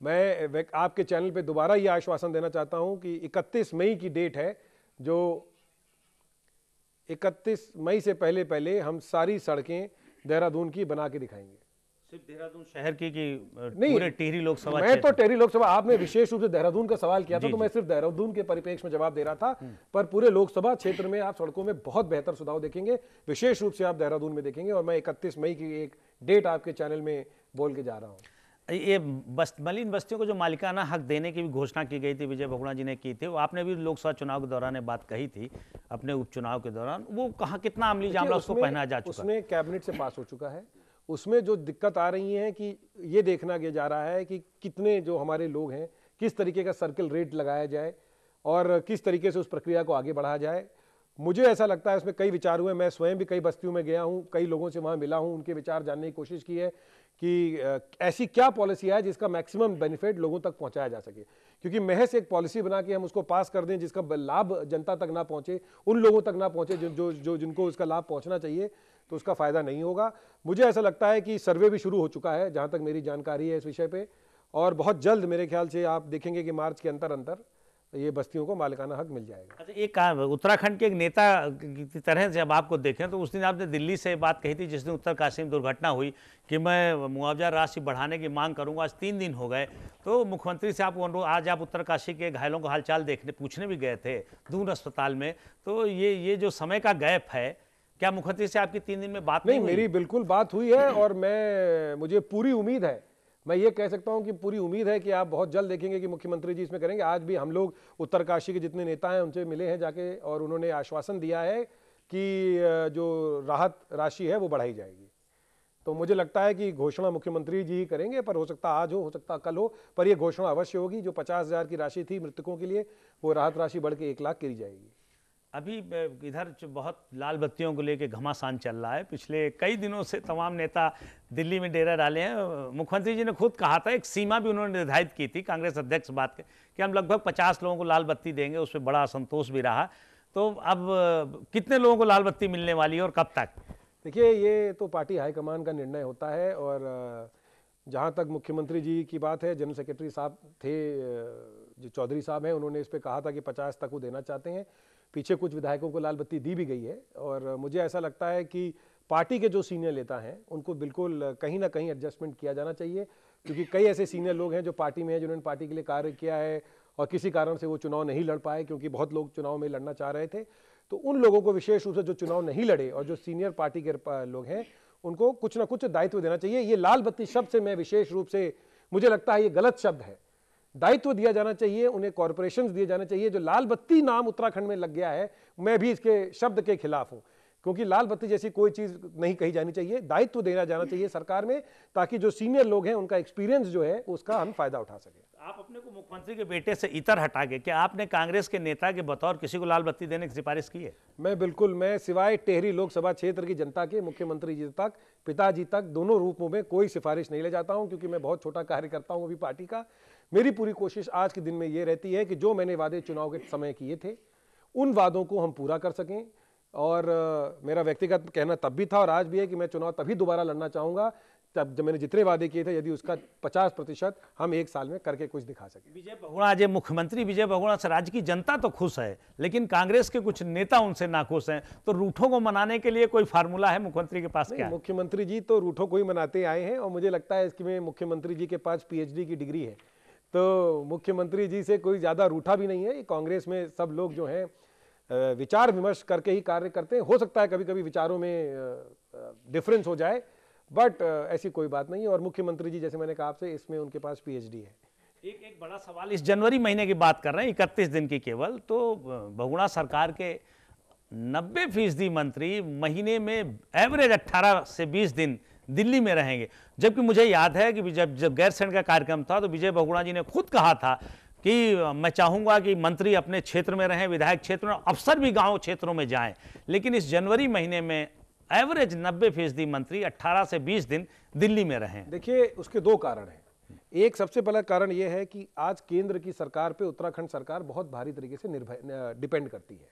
मैं आपके चैनल पे दोबारा ये आश्वासन देना चाहता हूँ कि 31 मई की डेट है, जो 31 मई से पहले हम सारी सड़कें देहरादून की बना के दिखाएंगे। सिर्फ देहरादून शहर की कि नहीं, पूरे टिहरी लोकसभा? मैं तो टिहरी लोकसभा, आपने विशेष रूप से देहरादून का सवाल किया था तो मैं सिर्फ देहरादून के परिप्रेक्ष्य में जवाब दे रहा था, पर पूरे लोकसभा क्षेत्र में आप सड़कों में बहुत बेहतर सुधार देखेंगे। विशेष रूप से आप देहरादून में देखेंगे और मैं 31 मई की एक डेट आपके चैनल में बोल के जा रहा हूँ। ये मलिन बस्तियों को जो मालिकाना हक देने की भी घोषणा की गई थी, विजय बहुगुणा जी ने की थी, वो आपने भी लोकसभा चुनाव के दौरान बात कही थी अपने उपचुनाव के दौरान, वो कहाँ कितना अमली जामला उसको पहना जा चुका? उसमें कैबिनेट से पास हो चुका है। उसमें जो दिक्कत आ रही है कि ये देखना जा रहा है कि कितने जो हमारे लोग हैं किस तरीके का सर्किल रेट लगाया जाए और किस तरीके से उस प्रक्रिया को आगे बढ़ाया जाए। मुझे ऐसा लगता है उसमें कई विचार हुए। मैं स्वयं भी कई बस्तियों में गया हूँ, कई लोगों से वहाँ मिला हूँ, उनके विचार जानने की कोशिश की है कि ऐसी क्या पॉलिसी है जिसका मैक्सिमम बेनिफिट लोगों तक पहुँचाया जा सके। क्योंकि महज एक पॉलिसी बना के हम उसको पास कर दें जिसका लाभ जनता तक ना पहुँचे, उन लोगों तक ना पहुँचे जो जिनको उसका लाभ पहुँचना चाहिए, तो उसका फ़ायदा नहीं होगा। मुझे ऐसा लगता है कि सर्वे भी शुरू हो चुका है जहाँ तक मेरी जानकारी है इस विषय पे, और बहुत जल्द मेरे ख्याल से आप देखेंगे कि मार्च के अंतर ये बस्तियों को मालिकाना हक मिल जाएगा। अच्छा, एक उत्तराखंड के एक नेता की तरह जब आपको देखें तो उस दिन आपने दिल्ली से बात कही थी जिस दिन उत्तरकाशी में दुर्घटना हुई कि मैं मुआवजा राशि बढ़ाने की मांग करूंगा। आज 3 दिन हो गए तो मुख्यमंत्री से आप अनुरोध, आज आप उत्तरकाशी के घायलों का हालचाल देखने पूछने भी गए थे दून अस्पताल में, तो ये जो समय का गैप है, क्या मुख्यमंत्री से आपकी 3 दिन में बात नहीं हुई? मेरी बिल्कुल बात हुई है और मुझे पूरी उम्मीद है, मैं ये कह सकता हूं कि पूरी उम्मीद है कि आप बहुत जल्द देखेंगे कि मुख्यमंत्री जी इसमें करेंगे। आज भी हम लोग उत्तरकाशी के जितने नेता हैं उनसे मिले हैं जाके और उन्होंने आश्वासन दिया है कि जो राहत राशि है वो बढ़ाई जाएगी। तो मुझे लगता है कि घोषणा मुख्यमंत्री जी ही करेंगे, पर हो सकता आज हो सकता कल हो, पर ये घोषणा अवश्य होगी। जो 50,000 की राशि थी मृतकों के लिए, वो राहत राशि बढ़ के 1 लाख करी जाएगी। अभी इधर बहुत लाल बत्तियों को लेकर घमासान चल रहा है। पिछले कई दिनों से तमाम नेता दिल्ली में डेरा डाले हैं। मुख्यमंत्री जी ने खुद कहा था, एक सीमा भी उन्होंने निर्धारित की थी कांग्रेस अध्यक्ष बात के, कि हम लगभग 50 लोगों को लाल बत्ती देंगे। उस पर बड़ा असंतोष भी रहा। तो अब कितने लोगों को लाल बत्ती मिलने वाली है और कब तक? देखिए, ये तो पार्टी हाईकमान का निर्णय होता है और जहाँ तक मुख्यमंत्री जी की बात है, जनरल सेक्रेटरी साहब थे जो चौधरी साहब हैं, उन्होंने इस पर कहा था कि 50 तक वो देना चाहते हैं। पीछे कुछ विधायकों को लाल बत्ती दी भी गई है और मुझे ऐसा लगता है कि पार्टी के जो सीनियर नेता हैं उनको बिल्कुल कहीं ना कहीं एडजस्टमेंट किया जाना चाहिए, क्योंकि कई ऐसे सीनियर लोग हैं जो पार्टी में हैं, जिन्होंने पार्टी के लिए कार्य किया है और किसी कारण से वो चुनाव नहीं लड़ पाए, क्योंकि बहुत लोग चुनाव में लड़ना चाह रहे थे। तो उन लोगों को विशेष रूप से जो चुनाव नहीं लड़े और जो सीनियर पार्टी के लोग हैं, उनको कुछ ना कुछ दायित्व देना चाहिए। ये लाल बत्ती शब्द से मैं विशेष रूप से, मुझे लगता है ये गलत शब्द है। दायित्व दिया जाना चाहिए, उन्हें कॉर्पोरेशंस दिए जाने चाहिए। जो लाल बत्ती नाम उत्तराखंड में लग गया है, मैं भी इसके शब्द के खिलाफ हूं, क्योंकि लाल बत्ती जैसी कोई चीज नहीं कही जानी चाहिए। दायित्व देना जाना चाहिए सरकार में, ताकि जो सीनियर लोग हैं उनका एक्सपीरियंस जो है उसका हम फायदा उठा सके। आप अपने को मुख्यमंत्री के बेटे से इतर हटा के, क्या आपने कांग्रेस के नेता के बतौर किसी को लाल बत्ती देने की सिफारिश की है? मैं सिवाय टेहरी लोकसभा क्षेत्र की जनता के मुख्यमंत्री जी तक, पिताजी तक, दोनों रूपों में कोई सिफारिश नहीं ले जाता हूं, क्योंकि मैं बहुत छोटा कार्यकर्ता हूं अभी पार्टी का। मेरी पूरी कोशिश आज के दिन में ये रहती है कि जो मैंने वादे चुनाव के समय किए थे, उन वादों को हम पूरा कर सकें। और मेरा व्यक्तिगत कहना तब भी था और आज भी है कि मैं चुनाव तभी दोबारा लड़ना चाहूंगा तब जब मैंने जितने वादे किए थे, यदि उसका 50% हम 1 साल में करके कुछ दिखा सके। विजय बहुगुणा आज मुख्यमंत्री विजय बहुगुणा से राज्य की जनता तो खुश है, लेकिन कांग्रेस के कुछ नेता उनसे नाखुश हैं। तो रूठों को मनाने के लिए कोई फार्मूला है मुख्यमंत्री के पास? क्या है? मुख्यमंत्री जी तो रूठों को ही मनाते आए हैं और मुझे लगता है इसमें मुख्यमंत्री जी के पास PhD की डिग्री है, तो मुख्यमंत्री जी से कोई ज़्यादा रूठा भी नहीं है। कांग्रेस में सब लोग जो हैं विचार विमर्श करके ही कार्य करते हैं। हो सकता है कभी कभी विचारों में डिफरेंस हो जाए, बट ऐसी कोई बात नहीं है। और मुख्यमंत्री जी जैसे मैंने कहा आपसे, इसमें उनके पास PhD है। एक बड़ा सवाल, इस जनवरी महीने की बात कर रहे हैं, 31 दिन की केवल, तो बहुगुणा सरकार के 90% मंत्री महीने में एवरेज 18 से 20 दिन दिल्ली में रहेंगे। जबकि मुझे याद है कि जब गैरसैंण का कार्यक्रम था तो विजय बहुगुणा जी ने खुद कहा था कि मैं चाहूंगा कि मंत्री अपने क्षेत्र में रहें, विधायक क्षेत्र में, अफसर भी गांव क्षेत्रों में जाएं। लेकिन इस जनवरी महीने में एवरेज 90% मंत्री 18 से 20 दिन दिल्ली में रहें। देखिए, उसके 2 कारण हैं। एक सबसे पहला कारण यह है कि आज केंद्र की सरकार पे उत्तराखंड सरकार बहुत भारी तरीके से डिपेंड करती है।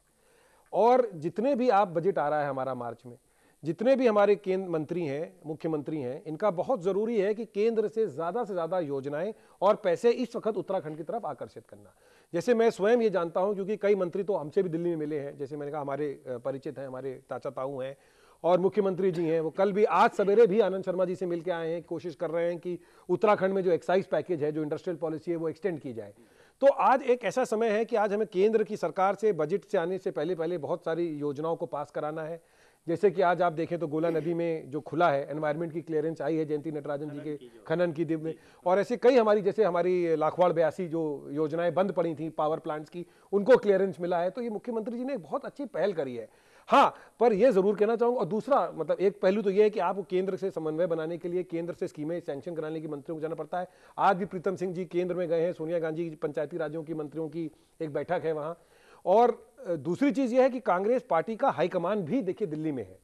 और जितने भी आप बजट आ रहा है हमारा मार्च में, जितने भी हमारे केंद्र मंत्री हैं, मुख्यमंत्री हैं, इनका बहुत जरूरी है कि केंद्र से ज़्यादा योजनाएं और पैसे इस वक्त उत्तराखंड की तरफ आकर्षित करना। जैसे मैं स्वयं ये जानता हूं, क्योंकि कई मंत्री तो हमसे भी दिल्ली में मिले हैं, जैसे मैंने कहा हमारे परिचित हैं, हमारे चाचा ताऊ हैं और मुख्यमंत्री जी हैं। वो कल भी, आज सवेरे भी आनंद शर्मा जी से मिल के आए हैं, कोशिश कर रहे हैं कि उत्तराखंड में जो एक्साइज पैकेज है, जो इंडस्ट्रियल पॉलिसी है, वो एक्सटेंड की जाए। तो आज एक ऐसा समय है कि आज हमें केंद्र की सरकार से बजट से आने से पहले बहुत सारी योजनाओं को पास कराना है। जैसे कि आज आप देखें तो गोला नदी में जो खुला है, एनवायरनमेंट की क्लियरेंस आई है जयंती नटराजन जी के खनन की दिव्य में, और ऐसे कई हमारी, जैसे हमारी लाखवाड़ 82 जो योजनाएं बंद पड़ी थी पावर प्लांट्स की, उनको क्लियरेंस मिला है। तो ये मुख्यमंत्री जी ने एक बहुत अच्छी पहल करी है। हाँ, पर यह जरूर कहना चाहूंगा, और दूसरा मतलब एक पहलू तो यह है कि आपको केंद्र से समन्वय बनाने के लिए केंद्र से स्कीमें सैंक्शन कराने की मंत्रियों को जाना पड़ता है। आज भी प्रीतम सिंह जी केंद्र में गए हैं, सोनिया गांधी पंचायती राज्यों की मंत्रियों की एक बैठक है वहां। और दूसरी चीज यह है कि कांग्रेस पार्टी का हाईकमान भी देखिए दिल्ली में है।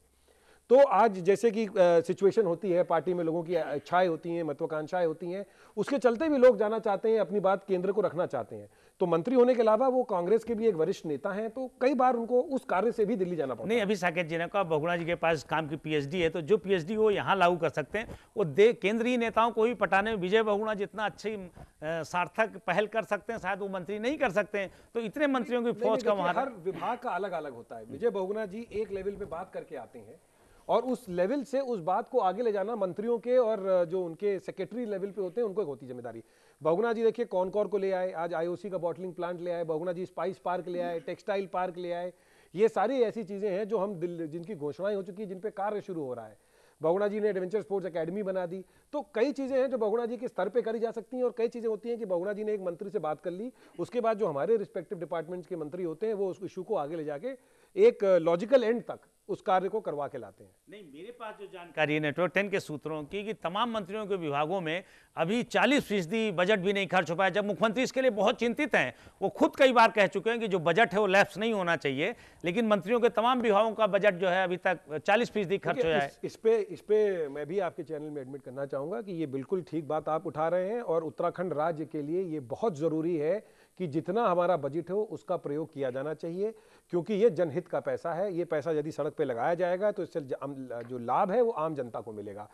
तो आज जैसे कि सिचुएशन होती है, पार्टी में लोगों की इच्छाएं होती हैं, महत्वाकांक्षाएं होती हैं, उसके चलते भी लोग जाना चाहते हैं, अपनी बात केंद्र को रखना चाहते हैं। तो मंत्री होने के अलावा वो कांग्रेस के भी एक वरिष्ठ नेता हैं, तो कई बार उनको उस कार्य से भी दिल्ली जाना पड़ता है। नहीं, अभी साकेत जी ने कहा बहुगुणा जी के पास काम की PhD है, तो जो PhD वो यहाँ लागू कर सकते हैं, वो केंद्रीय नेताओं को ही पटाने में विजय बहुगुणा जितना अच्छी सार्थक पहल कर सकते हैं, शायद वो मंत्री नहीं कर सकते हैं। तो इतने मंत्रियों की फौज का वहां, हर विभाग का अलग अलग होता है। विजय बहुगुणा जी एक लेवल पे बात करके आते हैं और उस लेवल से उस बात को आगे ले जाना मंत्रियों के और जो उनके सेक्रेटरी लेवल पे होते हैं उनको एक होती जिम्मेदारी। बहुगुणा जी देखिए कॉनकॉर को ले आए, आज IOC का बॉटलिंग प्लांट ले आए, बहुगुणा जी स्पाइस पार्क ले आए, टेक्सटाइल पार्क ले आए। ये सारी ऐसी चीजें हैं जो हम जिनकी घोषणाएं हो चुकी है, जिन पे कार्य शुरू हो रहा है। बहुगुणा जी ने एडवेंचर स्पोर्ट्स एकेडमी बना दी। तो कई चीजें हैं जो बहुगुणा जी के स्तर पे करी जा सकती हैं, और कई चीजें होती हैं कि बहुगुणा जी ने एक मंत्री से बात कर ली, उसके बाद जो हमारे रिस्पेक्टिव डिपार्टमेंट्स के मंत्री होते हैं वो उस इशू को आगे ले जाके एक लॉजिकल एंड तक उस कार्य को करवा के लाते हैं। नहीं, मेरे पास जो जानकारी है नेटवर्क 10 के सूत्रों की, कि तमाम मंत्रियों के विभागों में अभी 40% बजट भी नहीं खर्च हो पाया। जब मुख्यमंत्री इसके लिए बहुत चिंतित हैं, वो खुद कई बार कह चुके हैं कि जो बजट है वो लैप्स नहीं होना चाहिए, लेकिन मंत्रियों के तमाम विभागों का बजट जो है अभी तक 40% खर्च हो जाए। इस पे मैं भी आपके चैनल में एडमिट करना चाहूंगा कि ये बिल्कुल ठीक बात आप उठा रहे हैं, और उत्तराखंड राज्य के लिए ये बहुत जरूरी है कि जितना हमारा बजट हो उसका प्रयोग किया जाना चाहिए, क्योंकि ये जनहित का पैसा है। ये पैसा यदि सड़क पे लगाया जाएगा तो इससे जो लाभ है वो आम जनता को मिलेगा।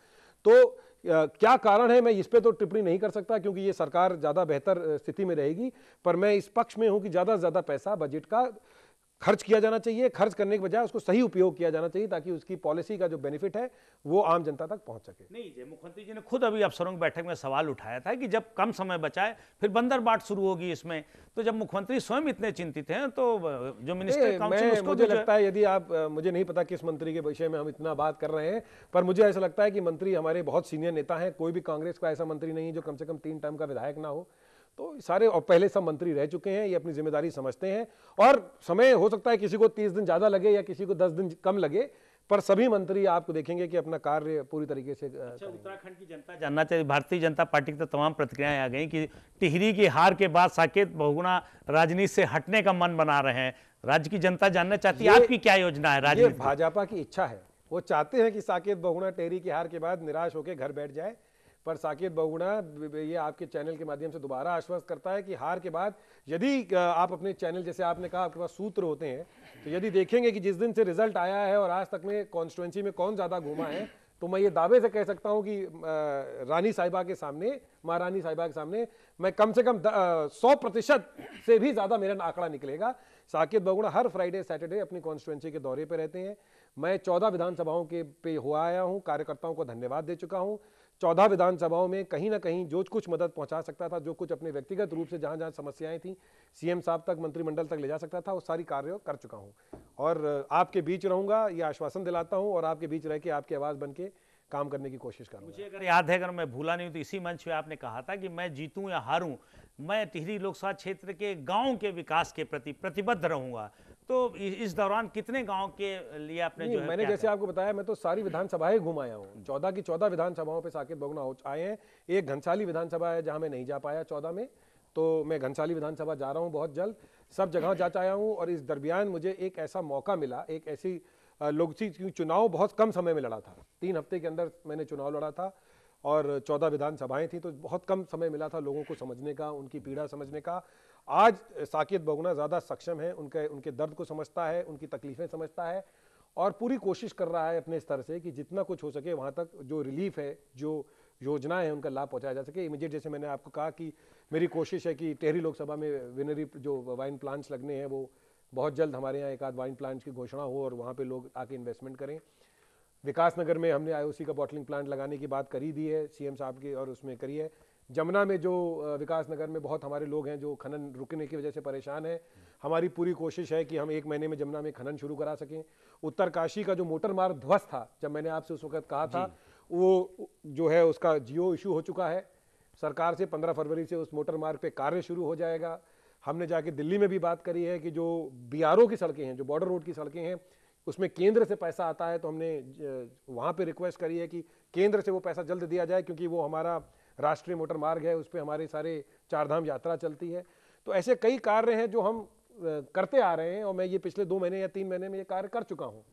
तो क्या कारण है, मैं इस पे तो टिप्पणी नहीं कर सकता, क्योंकि ये सरकार ज़्यादा बेहतर स्थिति में रहेगी। पर मैं इस पक्ष में हूं कि ज़्यादा से ज़्यादा पैसा बजट का खर्च किया जाना चाहिए। खर्च करने के बजाय उसको सही उपयोग किया जाना चाहिए, ताकि उसकी पॉलिसी का जो बेनिफिट है वो आम जनता तक पहुंच सके। नहीं, मुख्यमंत्री जी ने खुद अभी अफसरों की बैठक में सवाल उठाया था कि जब कम समय बचाए फिर बंदर बाट शुरू होगी इसमें। तो जब मुख्यमंत्री स्वयं इतने चिंतित हैं तो जो मिनिस्टर काउंसिल, उसको मुझे लगता है, यदि आप, मुझे नहीं पता किस मंत्री के विषय में हम इतना बात कर रहे हैं, पर मुझे ऐसा लगता है कि मंत्री हमारे बहुत सीनियर नेता हैं। कोई भी कांग्रेस का ऐसा मंत्री नहीं जो कम से कम 3 टर्म का विधायक ना हो। तो सारे, और पहले सब मंत्री रह चुके हैं, ये अपनी जिम्मेदारी समझते हैं। और समय हो सकता है किसी को 30 दिन ज्यादा लगे या किसी को 10 दिन कम लगे, पर सभी मंत्री आपको देखेंगे कि अपना कार्य पूरी तरीके से अच्छा, उत्तराखंड की जनता जानना चाहिए। भारतीय जनता पार्टी की तो तमाम प्रतिक्रियाएं आ गई कि टिहरी की हार के बाद साकेत बहुगुणा राजनीति से हटने का मन बना रहे हैं। राज्य की जनता जानना चाहती है आपकी क्या योजना है राजनीति? भाजपा की इच्छा है, वो चाहते हैं कि साकेत बहुगुणा टिहरी की हार के बाद निराश होकर घर बैठ जाए। पर साकेत बहुगुणा ये आपके चैनल के माध्यम से दोबारा आश्वस्त करता है कि हार के बाद यदि आप अपने चैनल, जैसे आपने कहा आपके पास सूत्र होते हैं, तो यदि देखेंगे कि जिस दिन से रिजल्ट आया है और आज तक में कॉन्स्टिट्यूएंसी में कौन ज़्यादा घूमा है, तो मैं ये दावे से कह सकता हूं कि रानी साहिबा के सामने, महारानी साहिबा के सामने मैं कम से कम 100% से भी ज़्यादा मेरा आंकड़ा निकलेगा। साकेत बहुगुणा हर फ्राइडे सैटरडे अपनी कॉन्स्टिट्यूएंसी के दौरे पे रहते हैं। मैं 14 विधानसभाओं के पे हुआ आया हूं, कार्यकर्ताओं को धन्यवाद दे चुका हूं। 14 विधानसभाओं में कहीं ना कहीं जो कुछ मदद पहुंचा सकता था, जो कुछ अपने व्यक्तिगत रूप से जहां जहां समस्याएं थी, सीएम साहब तक, मंत्रिमंडल तक ले जा सकता था, वो सारी कार्य कर चुका हूं और आपके बीच रहूंगा, ये आश्वासन दिलाता हूं और आपके बीच रह के आपकी आवाज़ बन के काम करने की कोशिश करूंगा। मुझे अगर याद है, अगर मैं भूला नहीं हूं, तो इसी मंच पे आपने कहा था कि मैं जीतूं या हारूं, मैं टिहरी लोकसभा क्षेत्र के गांव के विकास के प्रति प्रतिबद्ध रहूंगा। तो इस दौरान कितने गांव के लिए आपने जो है मैंने जैसे आपको बताया, मैं तो सारी विधानसभाएं घूम आया हूँ। 14 की 14 विधानसभाओं पे साकेत बहुगुणा आए हैं। एक घनसाली विधानसभा है जहां मैं नहीं जा पाया 14 में, तो मैं घनसाली विधानसभा जा रहा हूँ बहुत जल्द। सब जगह जा आया हूँ और इस दरमियान मुझे एक ऐसा मौका मिला, एक ऐसी लोकसभा चुनाव बहुत कम समय में लड़ा था, 3 हफ्ते के अंदर मैंने चुनाव लड़ा था और 14 विधानसभाएं थी, तो बहुत कम समय मिला था लोगों को समझने का, उनकी पीड़ा समझने का। आज साकेत बहुगुणा ज़्यादा सक्षम है, उनके दर्द को समझता है, उनकी तकलीफ़ें समझता है और पूरी कोशिश कर रहा है अपने स्तर से कि जितना कुछ हो सके वहाँ तक जो रिलीफ है, जो योजनाएं हैं, उनका लाभ पहुँचाया जा सके इमीडिएट। जैसे मैंने आपको कहा कि मेरी कोशिश है कि टिहरी लोकसभा में विनरी जो वाइन प्लांट्स लगने हैं, वो बहुत जल्द हमारे यहाँ एक आध वाइन प्लांट्स की घोषणा हो और वहाँ पे लोग आके इन्वेस्टमेंट करें। विकासनगर में हमने आईओसी का बॉटलिंग प्लांट लगाने की बात करी दी है सीएम साहब की और उसमें करी है। जमुना में जो विकासनगर में बहुत हमारे लोग हैं जो खनन रुकने की वजह से परेशान है, हमारी पूरी कोशिश है कि हम 1 महीने में जमुना में खनन शुरू करा सकें। उत्तरकाशी का जो मोटर मार्ग ध्वस्त था, जब मैंने आपसे उस वक्त कहा था, वो जो है उसका जियो इशू हो चुका है सरकार से। 15 फरवरी से उस मोटर मार्ग पे कार्य शुरू हो जाएगा। हमने जाके दिल्ली में भी बात करी है कि जो बीआरओ की सड़कें हैं, जो बॉर्डर रोड की सड़कें हैं, उसमें केंद्र से पैसा आता है, तो हमने वहाँ पे रिक्वेस्ट करी है कि केंद्र से वो पैसा जल्द दिया जाए, क्योंकि वो हमारा राष्ट्रीय मोटर मार्ग है, उस पर हमारे सारे 4 धाम यात्रा चलती है। तो ऐसे कई कार्य हैं जो हम करते आ रहे हैं और मैं ये पिछले 2 महीने या 3 महीने में ये कार्य कर चुका हूँ।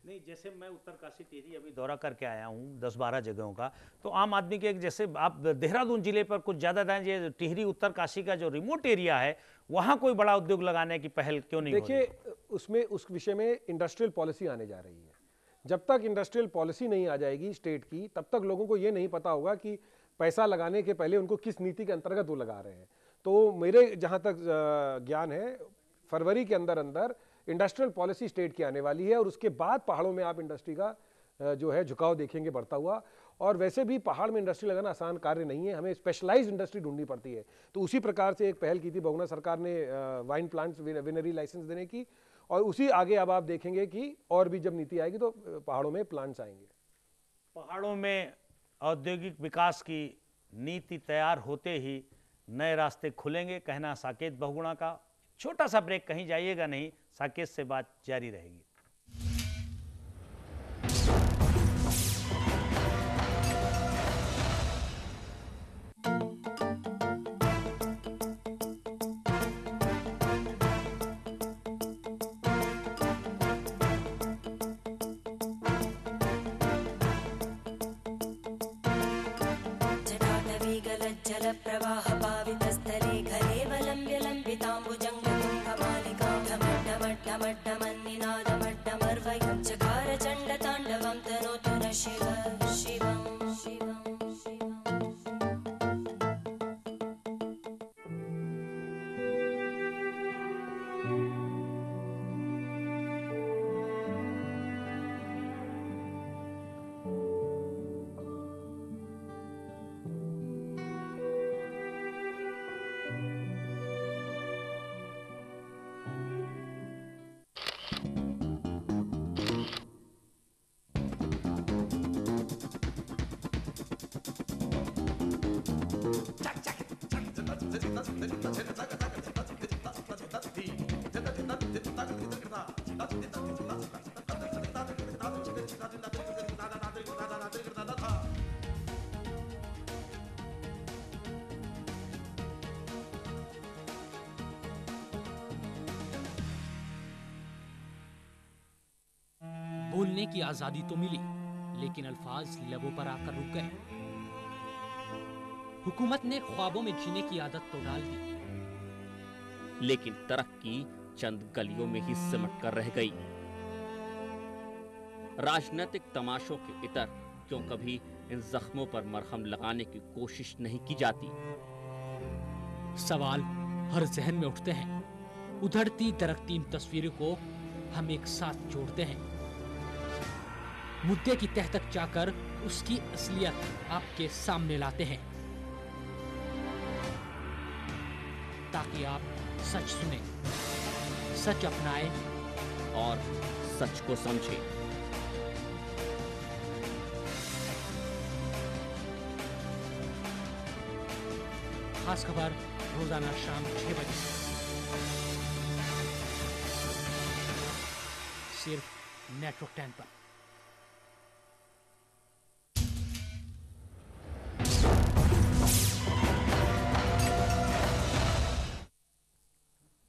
नहीं, जैसे मैं उत्तरकाशी टिहरी अभी दौरा करके आया हूँ 10-12 जगहों का, तो आम आदमी के, जैसे आप देहरादून जिले पर कुछ ज़्यादा दाएं, ये टिहरी उत्तरकाशी का जो रिमोट एरिया है, वहाँ कोई बड़ा उद्योग लगाने की पहल क्यों नहीं हो रही? देखिए, उसमें उस विषय में इंडस्ट्रियल पॉलिसी आने जा रही है। जब तक इंडस्ट्रियल पॉलिसी नहीं आ जाएगी स्टेट की, तब तक लोगों को ये नहीं पता होगा कि पैसा लगाने के पहले उनको किस नीति के अंतर्गत वो लगा रहे हैं। तो मेरे जहाँ तक ज्ञान है, फरवरी के अंदर अंदर इंडस्ट्रियल पॉलिसी स्टेट की आने वाली है और उसके बाद पहाड़ों में आप इंडस्ट्री का जो है झुकाव देखेंगे बढ़ता हुआ। और वैसे भी पहाड़ में इंडस्ट्री लगाना आसान कार्य नहीं है, हमें स्पेशलाइज्ड इंडस्ट्री ढूंढनी पड़ती है। तो उसी प्रकार से एक पहल की थी बहुगुणा सरकार ने वाइन प्लांट्स विनरी लाइसेंस देने की, और उसी आगे अब आप देखेंगे कि और भी जब नीति आएगी तो पहाड़ों में प्लांट्स आएंगे। पहाड़ों में औद्योगिक विकास की नीति तैयार होते ही नए रास्ते खुलेंगे, कहना साकेत बहुगुणा का। छोटा सा ब्रेक, कहीं जाइएगा नहीं, साकेत से बात जारी रहेगी। जलप्रवाह पावितस्थले घरेवलम्ब्य लम्बिताम्बुजङ्गतुङ्गमालिकां ढमड्ढमड्ढमड्ढमन्निनादमड्ढमर्वयं चकार चण्डताण्डवं तनोतु न शिव शिवं शिवं शिवम्। बोलने की आजादी तो मिली, लेकिन अल्फाज लबों पर आकर रुक गए। हुकूमत ने ख्वाबों में जीने की आदत तो डाल दी, लेकिन तरक्की चंद गलियों में ही सिमट कर रह गई। राजनीतिक तमाशों के इतर क्यों कभी इन जख्मों पर मरहम लगाने की कोशिश नहीं की जाती? सवाल हर जहन में उठते हैं। उधड़ती दरकती इन तस्वीरों को हम एक साथ जोड़ते हैं, मुद्दे की तह तक जाकर उसकी असलियत आपके सामने लाते हैं, ताकि आप सच सुने, सच अपनाएं और सच को समझें। खास खबर रोजाना शाम 6 बजे सिर्फ नेटवर्क 10 पर।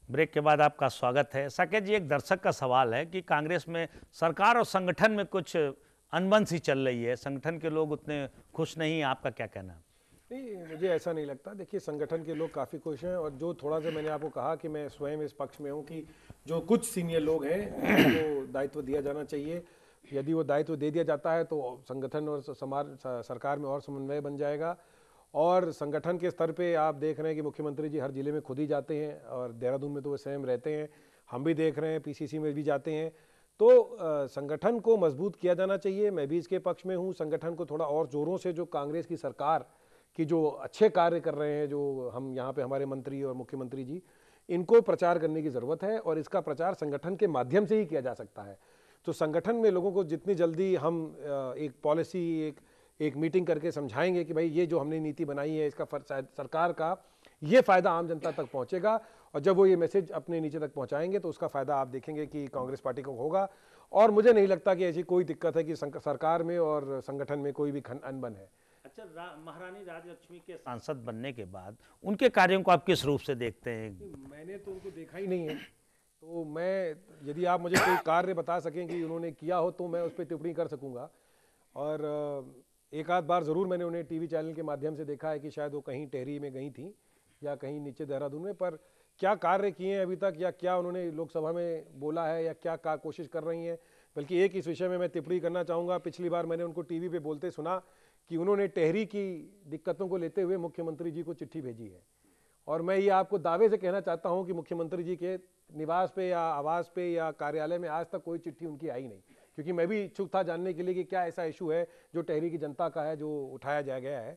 ब्रेक के बाद आपका स्वागत है। साकेत जी, एक दर्शक का सवाल है कि कांग्रेस में सरकार और संगठन में कुछ अनबन सी चल रही है, संगठन के लोग उतने खुश नहीं हैं, आपका क्या कहना है? नहीं, मुझे ऐसा नहीं लगता। देखिए, संगठन के लोग काफ़ी खुश हैं, और जो थोड़ा सा मैंने आपको कहा कि मैं स्वयं इस पक्ष में हूँ कि जो कुछ सीनियर लोग हैं उनको दायित्व दिया जाना चाहिए। यदि वो दायित्व दे दिया जाता है तो संगठन और समाज सरकार में और समन्वय बन जाएगा। और संगठन के स्तर पे आप देख रहे हैं कि मुख्यमंत्री जी हर जिले में खुद ही जाते हैं, और देहरादून में तो वो स्वयं रहते हैं, हम भी देख रहे हैं पीसीसी में भी जाते हैं। तो संगठन को मजबूत किया जाना चाहिए। मैं भी इसके पक्ष में हूँ। संगठन को थोड़ा और ज़ोरों से, जो कांग्रेस की सरकार कि जो अच्छे कार्य कर रहे हैं, जो हम यहाँ पे हमारे मंत्री और मुख्यमंत्री जी, इनको प्रचार करने की ज़रूरत है, और इसका प्रचार संगठन के माध्यम से ही किया जा सकता है। तो संगठन में लोगों को जितनी जल्दी हम एक पॉलिसी, एक मीटिंग करके समझाएंगे कि भाई ये जो हमने नीति बनाई है, इसका सरकार का ये फ़ायदा आम जनता तक पहुँचेगा, और जब वो ये मैसेज अपने नीचे तक पहुँचाएंगे तो उसका फ़ायदा आप देखेंगे कि कांग्रेस पार्टी को होगा। और मुझे नहीं लगता कि ऐसी कोई दिक्कत है कि सरकार में और संगठन में कोई भी अनबन है। अच्छा, महारानी राजलक्ष्मी के सांसद बनने के बाद उनके कार्यों को आप किस रूप से देखते हैं? मैंने तो उनको देखा ही नहीं है, तो मैं, यदि आप मुझे कोई कार्य बता सकें कि उन्होंने किया हो तो मैं उस पर टिप्पणी कर सकूंगा। और एक आध बार ज़रूर मैंने उन्हें टीवी चैनल के माध्यम से देखा है कि शायद वो कहीं टेहरी में गई थी या कहीं नीचे देहरादून में, पर क्या कार्य किए हैं अभी तक, या क्या उन्होंने लोकसभा में बोला है, या क्या कोशिश कर रही हैं। बल्कि एक इस विषय में मैं टिप्पणी करना चाहूँगा। पिछली बार मैंने उनको टीवी पे बोलते सुना कि उन्होंने टेहरी की दिक्कतों को लेते हुए मुख्यमंत्री जी को चिट्ठी भेजी है, और मैं ये आपको दावे से कहना चाहता हूँ कि मुख्यमंत्री जी के निवास पे या आवास पे या कार्यालय में आज तक कोई चिट्ठी उनकी आई नहीं, क्योंकि मैं भी इच्छुक था जानने के लिए कि क्या ऐसा इशू है जो टेहरी की जनता का है, जो उठाया जा गया है।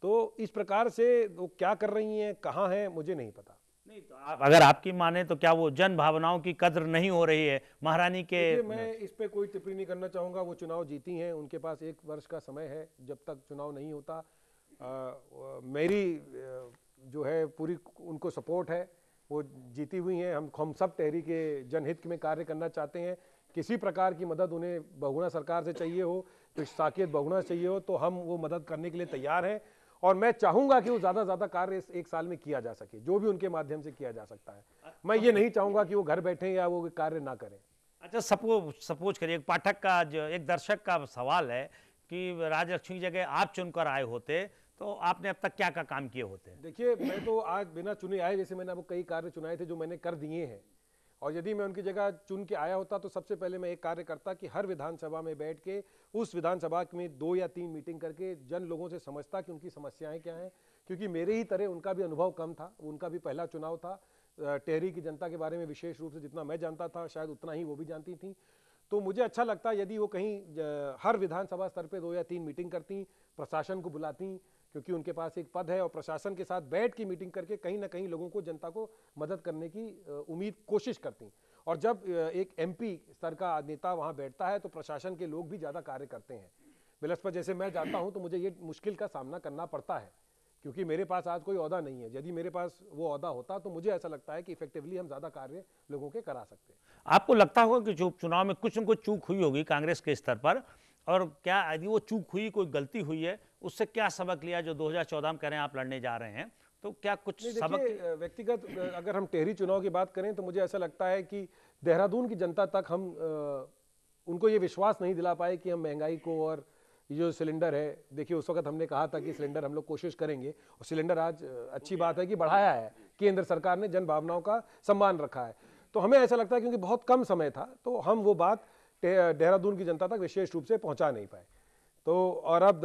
तो इस प्रकार से वो क्या कर रही हैं, कहाँ हैं, मुझे नहीं पता। नहीं तो अगर आपकी माने तो क्या वो जन भावनाओं की कद्र नहीं हो रही है महारानी के? मैं इस पे कोई टिप्पणी नहीं करना चाहूँगा। वो चुनाव जीती हैं, उनके पास 1 वर्ष का समय है, जब तक चुनाव नहीं होता मेरी जो है पूरी उनको सपोर्ट है। वो जीती हुई हैं। हम सब टेहरी के जनहित में कार्य करना चाहते हैं। किसी प्रकार की मदद उन्हें बहुगुणा सरकार से चाहिए हो, तो साकेत बहुगुणा चाहिए हो, तो हम वो मदद करने के लिए तैयार हैं। और मैं चाहूंगा कि वो ज़्यादा से ज़्यादा कार्य इस 1 साल में किया जा सके, जो भी उनके माध्यम से किया जा सकता है। मैं ये नहीं चाहूंगा कि वो घर बैठे या वो कार्य ना करें। अच्छा, सपोज करिए, एक पाठक का, एक दर्शक का सवाल है कि राजलक्ष्मी की जगह आप चुनकर आए होते तो आपने अब तक क्या क्या काम किए होते? देखिए, मैं तो आज बिना चुने आए, जैसे मैंने आपको कई कार्य चुनाए थे जो मैंने कर दिए हैं, और यदि मैं उनकी जगह चुन के आया होता तो सबसे पहले मैं एक कार्य करता कि हर विधानसभा में बैठ के उस विधानसभा में 2 या 3 मीटिंग करके जन लोगों से समझता कि उनकी समस्याएं क्या हैं, क्योंकि मेरे ही तरह उनका भी अनुभव कम था, उनका भी पहला चुनाव था। टेहरी की जनता के बारे में विशेष रूप से जितना मैं जानता था, शायद उतना ही वो भी जानती थी। तो मुझे अच्छा लगता यदि वो कहीं हर विधानसभा स्तर पे 2 या 3 मीटिंग करती, प्रशासन को बुलाती, क्योंकि उनके पास एक पद है, और प्रशासन के साथ बैठ की मीटिंग करके कहीं ना कहीं लोगों को, जनता को मदद करने की उम्मीद, कोशिश करती। और जब एक एमपी स्तर का नेता वहाँ बैठता है तो प्रशासन के लोग भी ज़्यादा कार्य करते हैं। बिलस्पत जैसे मैं जाता हूँ तो मुझे ये मुश्किल का सामना करना पड़ता है, क्योंकि मेरे पास आज कोई ओहदा नहीं है। यदि मेरे पास वो ओहदा होता तो मुझे ऐसा लगता है कि इफेक्टिवली हम ज़्यादा कार्य लोगों के करा सकते हैं। आपको लगता होगा कि जो चुनाव में कुछ न कुछ चूक हुई होगी कांग्रेस के स्तर पर, और क्या यदि वो चूक हुई, कोई गलती हुई है, उससे क्या सबक लिया जो 2014 में कह रहे हैं आप लड़ने जा रहे हैं, तो क्या कुछ सबक? व्यक्तिगत अगर हम टेहरी चुनाव की बात करें तो मुझे ऐसा लगता है कि देहरादून की जनता तक हम उनको ये विश्वास नहीं दिला पाए कि हम महंगाई को और ये जो सिलेंडर है, देखिए उस वक्त हमने कहा था कि सिलेंडर हम लोग कोशिश करेंगे, और सिलेंडर आज अच्छी बात है कि बढ़ाया है, केंद्र सरकार ने जन भावनाओं का सम्मान रखा है। तो हमें ऐसा लगता है क्योंकि बहुत कम समय था तो हम वो बात देहरादून की जनता तक विशेष रूप से पहुंचा नहीं पाए। तो और अब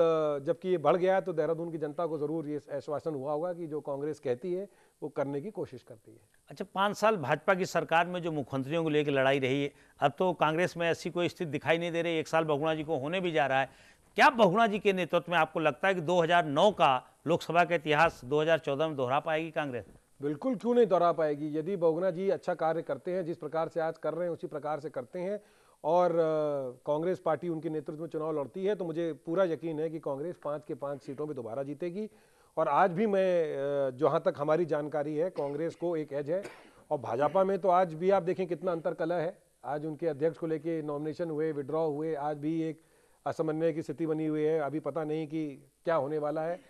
जबकि ये बढ़ गया है तो देहरादून की जनता को ज़रूर ये आश्वासन हुआ होगा कि जो कांग्रेस कहती है वो करने की कोशिश करती है। अच्छा, 5 साल भाजपा की सरकार में जो मुख्यमंत्रियों को लेकर लड़ाई रही है, अब तो कांग्रेस में ऐसी कोई स्थिति दिखाई नहीं दे रही। 1 साल बहुगुणा जी को होने भी जा रहा है। क्या बहुगुणा जी के नेतृत्व में आपको लगता है कि 2009 का लोकसभा का इतिहास 2014 में दोहरा पाएगी कांग्रेस? बिल्कुल, क्यों नहीं दोहरा पाएगी। यदि बहुगुणा जी अच्छा कार्य करते हैं, जिस प्रकार से आज कर रहे हैं उसी प्रकार से करते हैं, और कांग्रेस पार्टी उनके नेतृत्व में चुनाव लड़ती है, तो मुझे पूरा यकीन है कि कांग्रेस 5 के 5 सीटों पे दोबारा जीतेगी। और आज भी मैं जहाँ तक हमारी जानकारी है कांग्रेस को एक एज है, और भाजपा में तो आज भी आप देखें कितना अंतर कलह है। आज उनके अध्यक्ष को लेके नॉमिनेशन हुए, विड्रॉ हुए, आज भी एक असमन्वय की स्थिति बनी हुई है। अभी पता नहीं कि क्या होने वाला है।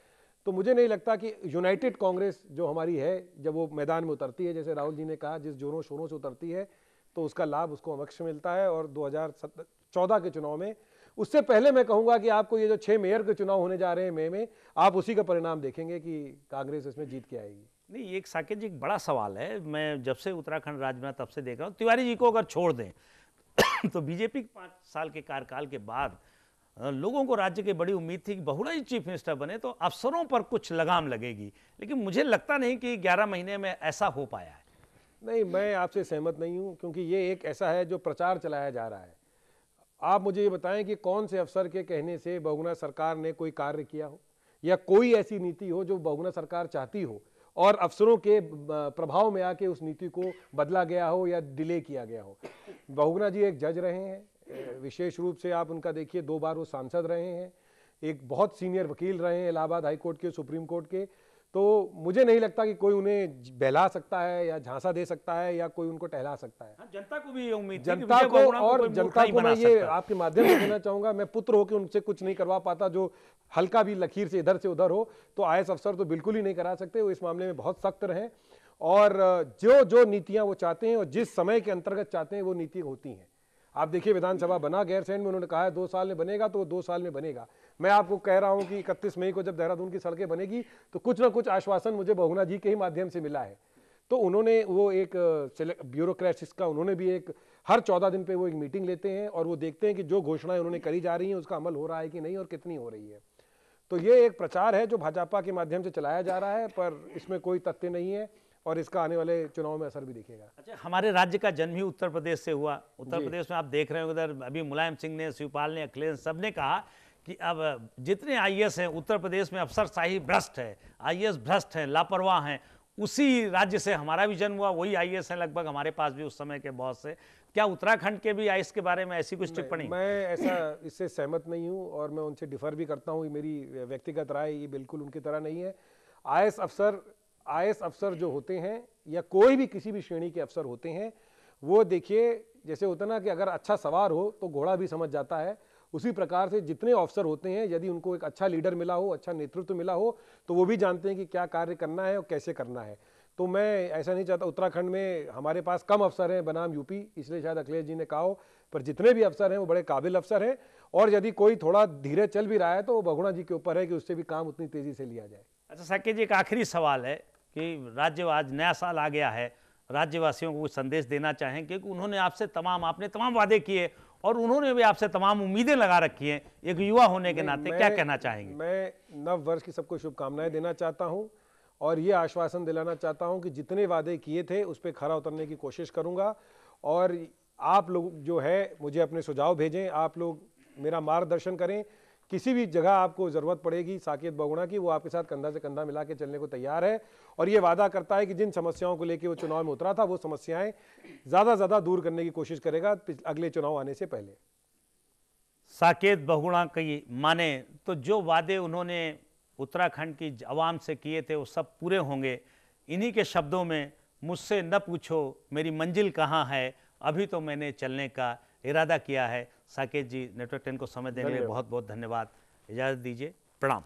तो मुझे नहीं लगता कि यूनाइटेड कांग्रेस जो हमारी है, जब वो मैदान में उतरती है, जैसे राहुल जी ने कहा, जिस जोरों शोरों से उतरती है तो उसका लाभ उसको अवश्य मिलता है। और 2014 के चुनाव में, उससे पहले मैं कहूंगा कि आपको ये जो 6 मेयर के चुनाव होने जा रहे हैं मई में, आप उसी का परिणाम देखेंगे कि कांग्रेस इसमें जीत के आएगी। नहीं, एक साकेत जी एक बड़ा सवाल है। मैं जब से उत्तराखंड राज्य में तब से देख रहा हूँ, तिवारी जी को अगर छोड़ दें तो बीजेपी के 5 साल के कार्यकाल के बाद लोगों को राज्य की बड़ी उम्मीद थी कि बहुगुणा जी चीफ मिनिस्टर बने तो अफसरों पर कुछ लगाम लगेगी, लेकिन मुझे लगता नहीं कि 11 महीने में ऐसा हो पाया है। नहीं, मैं आपसे सहमत नहीं हूं, क्योंकि ये एक ऐसा है जो प्रचार चलाया जा रहा है। आप मुझे ये बताएं कि कौन से अफसर के कहने से बहुगुणा सरकार ने कोई कार्य किया हो, या कोई ऐसी नीति हो जो बहुगुणा सरकार चाहती हो और अफसरों के प्रभाव में आके उस नीति को बदला गया हो या डिले किया गया हो। बहुगुणा जी एक जज रहे हैं, विशेष रूप से आप उनका देखिए 2 बार वो सांसद रहे हैं, एक बहुत सीनियर वकील रहे हैं इलाहाबाद हाई कोर्ट के, सुप्रीम कोर्ट के। तो मुझे नहीं लगता कि कोई उन्हें बहला सकता है या झांसा दे सकता है या कोई उनको टहला सकता है। जनता को भी ये उम्मीद थी कि जनता विजय को, बहुगुणा और कोई जनता मूर्ख नहीं को मैं बना ये सकता। आपके माध्यम से कहना चाहूंगा, मैं पुत्र होकर उनसे कुछ नहीं करवा पाता। जो हल्का भी लकीर से इधर से उधर हो तो आईएएस अफसर तो बिल्कुल ही नहीं करा सकते। वो इस मामले में बहुत सख्त रहे, और जो जो नीतियां वो चाहते हैं और जिस समय के अंतर्गत चाहते हैं वो नीति होती हैं। आप देखिए विधानसभा बना गैरसैंण में, उन्होंने कहा है 2 साल में बनेगा तो वो 2 साल में बनेगा। मैं आपको कह रहा हूं कि 31 मई को जब देहरादून की सड़कें बनेगी तो कुछ ना कुछ आश्वासन मुझे बहुगुणा जी के ही माध्यम से मिला है। तो उन्होंने वो एक ब्यूरोक्रेट्स का उन्होंने भी एक हर 14 दिन पे वो एक मीटिंग लेते हैं और वो देखते हैं कि जो घोषणाएं उन्होंने करी जा रही हैं उसका अमल हो रहा है कि नहीं और कितनी हो रही है। तो ये एक प्रचार है जो भाजपा के माध्यम से चलाया जा रहा है, पर इसमें कोई तथ्य नहीं है और इसका आने वाले चुनाव में असर भी दिखेगा। अच्छा, हमारे राज्य का जन्म ही उत्तर प्रदेश से हुआ। उत्तर प्रदेश में आप देख रहे हो उधर अभी मुलायम सिंह ने, शिवपाल ने, अखिलेश सब ने कहा कि अब जितने आईएएस हैं उत्तर प्रदेश में अफसरशाही भ्रष्ट है, आईएएस भ्रष्ट हैं, लापरवाह हैं। उसी राज्य से हमारा भी जन्म हुआ, वही आईएएस हैं लगभग हमारे पास भी उस समय के बहुत से। क्या उत्तराखंड के भी आईएएस के बारे में ऐसी कुछ टिप्पणी? मैं ऐसा इससे सहमत नहीं हूँ और मैं उनसे डिफर भी करता हूँ। मेरी व्यक्तिगत राय ये बिल्कुल उनकी तरह नहीं है। आईएएस अफसर जो होते हैं या कोई भी किसी भी श्रेणी के अफसर होते हैं, वो देखिए जैसे होता है ना कि अगर अच्छा सवार हो तो घोड़ा भी समझ जाता है, उसी प्रकार से जितने अफसर होते हैं यदि उनको एक अच्छा लीडर मिला हो, अच्छा नेतृत्व मिला हो, तो वो भी जानते हैं कि क्या कार्य करना है और कैसे करना है। तो मैं ऐसा नहीं चाहता। उत्तराखंड में हमारे पास कम अफसर हैं बनाम यूपी, इसलिए शायद अखिलेश जी ने कहा हो, पर जितने भी अफसर हैं वो बड़े काबिल अफसर हैं। और यदि कोई थोड़ा धीरे चल भी रहा है तो बहुगुणा जी के ऊपर है कि उससे भी काम उतनी तेजी से लिया जाए। अच्छा साकेत जी, एक आखिरी सवाल है कि राज्य आज नया साल आ गया है, राज्यवासियों को कुछ संदेश देना चाहें क्योंकि उन्होंने आपने तमाम वादे किए और उन्होंने भी आपसे तमाम उम्मीदें लगा रखी हैं, एक युवा होने के नाते क्या कहना चाहेंगे? मैं नव वर्ष की सबको शुभकामनाएं देना चाहता हूं और ये आश्वासन दिलाना चाहता हूं कि जितने वादे किए थे उस पर खरा उतरने की कोशिश करूंगा। और आप लोग जो है मुझे अपने सुझाव भेजें, आप लोग मेरा मार्गदर्शन करें। किसी भी जगह आपको ज़रूरत पड़ेगी साकेत बहुगुणा की, वो आपके साथ कंधा से कंधा मिला के चलने को तैयार है और ये वादा करता है कि जिन समस्याओं को लेकर वो चुनाव में उतरा था वो समस्याएं ज़्यादा दूर करने की कोशिश करेगा अगले चुनाव आने से पहले। साकेत बहुगुणा की माने तो जो वादे उन्होंने उत्तराखंड की आवाम से किए थे वो सब पूरे होंगे। इन्हीं के शब्दों में, मुझसे न पूछो मेरी मंजिल कहाँ है, अभी तो मैंने चलने का इरादा किया है। साकेत जी, नेटवर्क 10 को समय देने के लिए बहुत बहुत धन्यवाद। इजाज़त दीजिए, प्रणाम।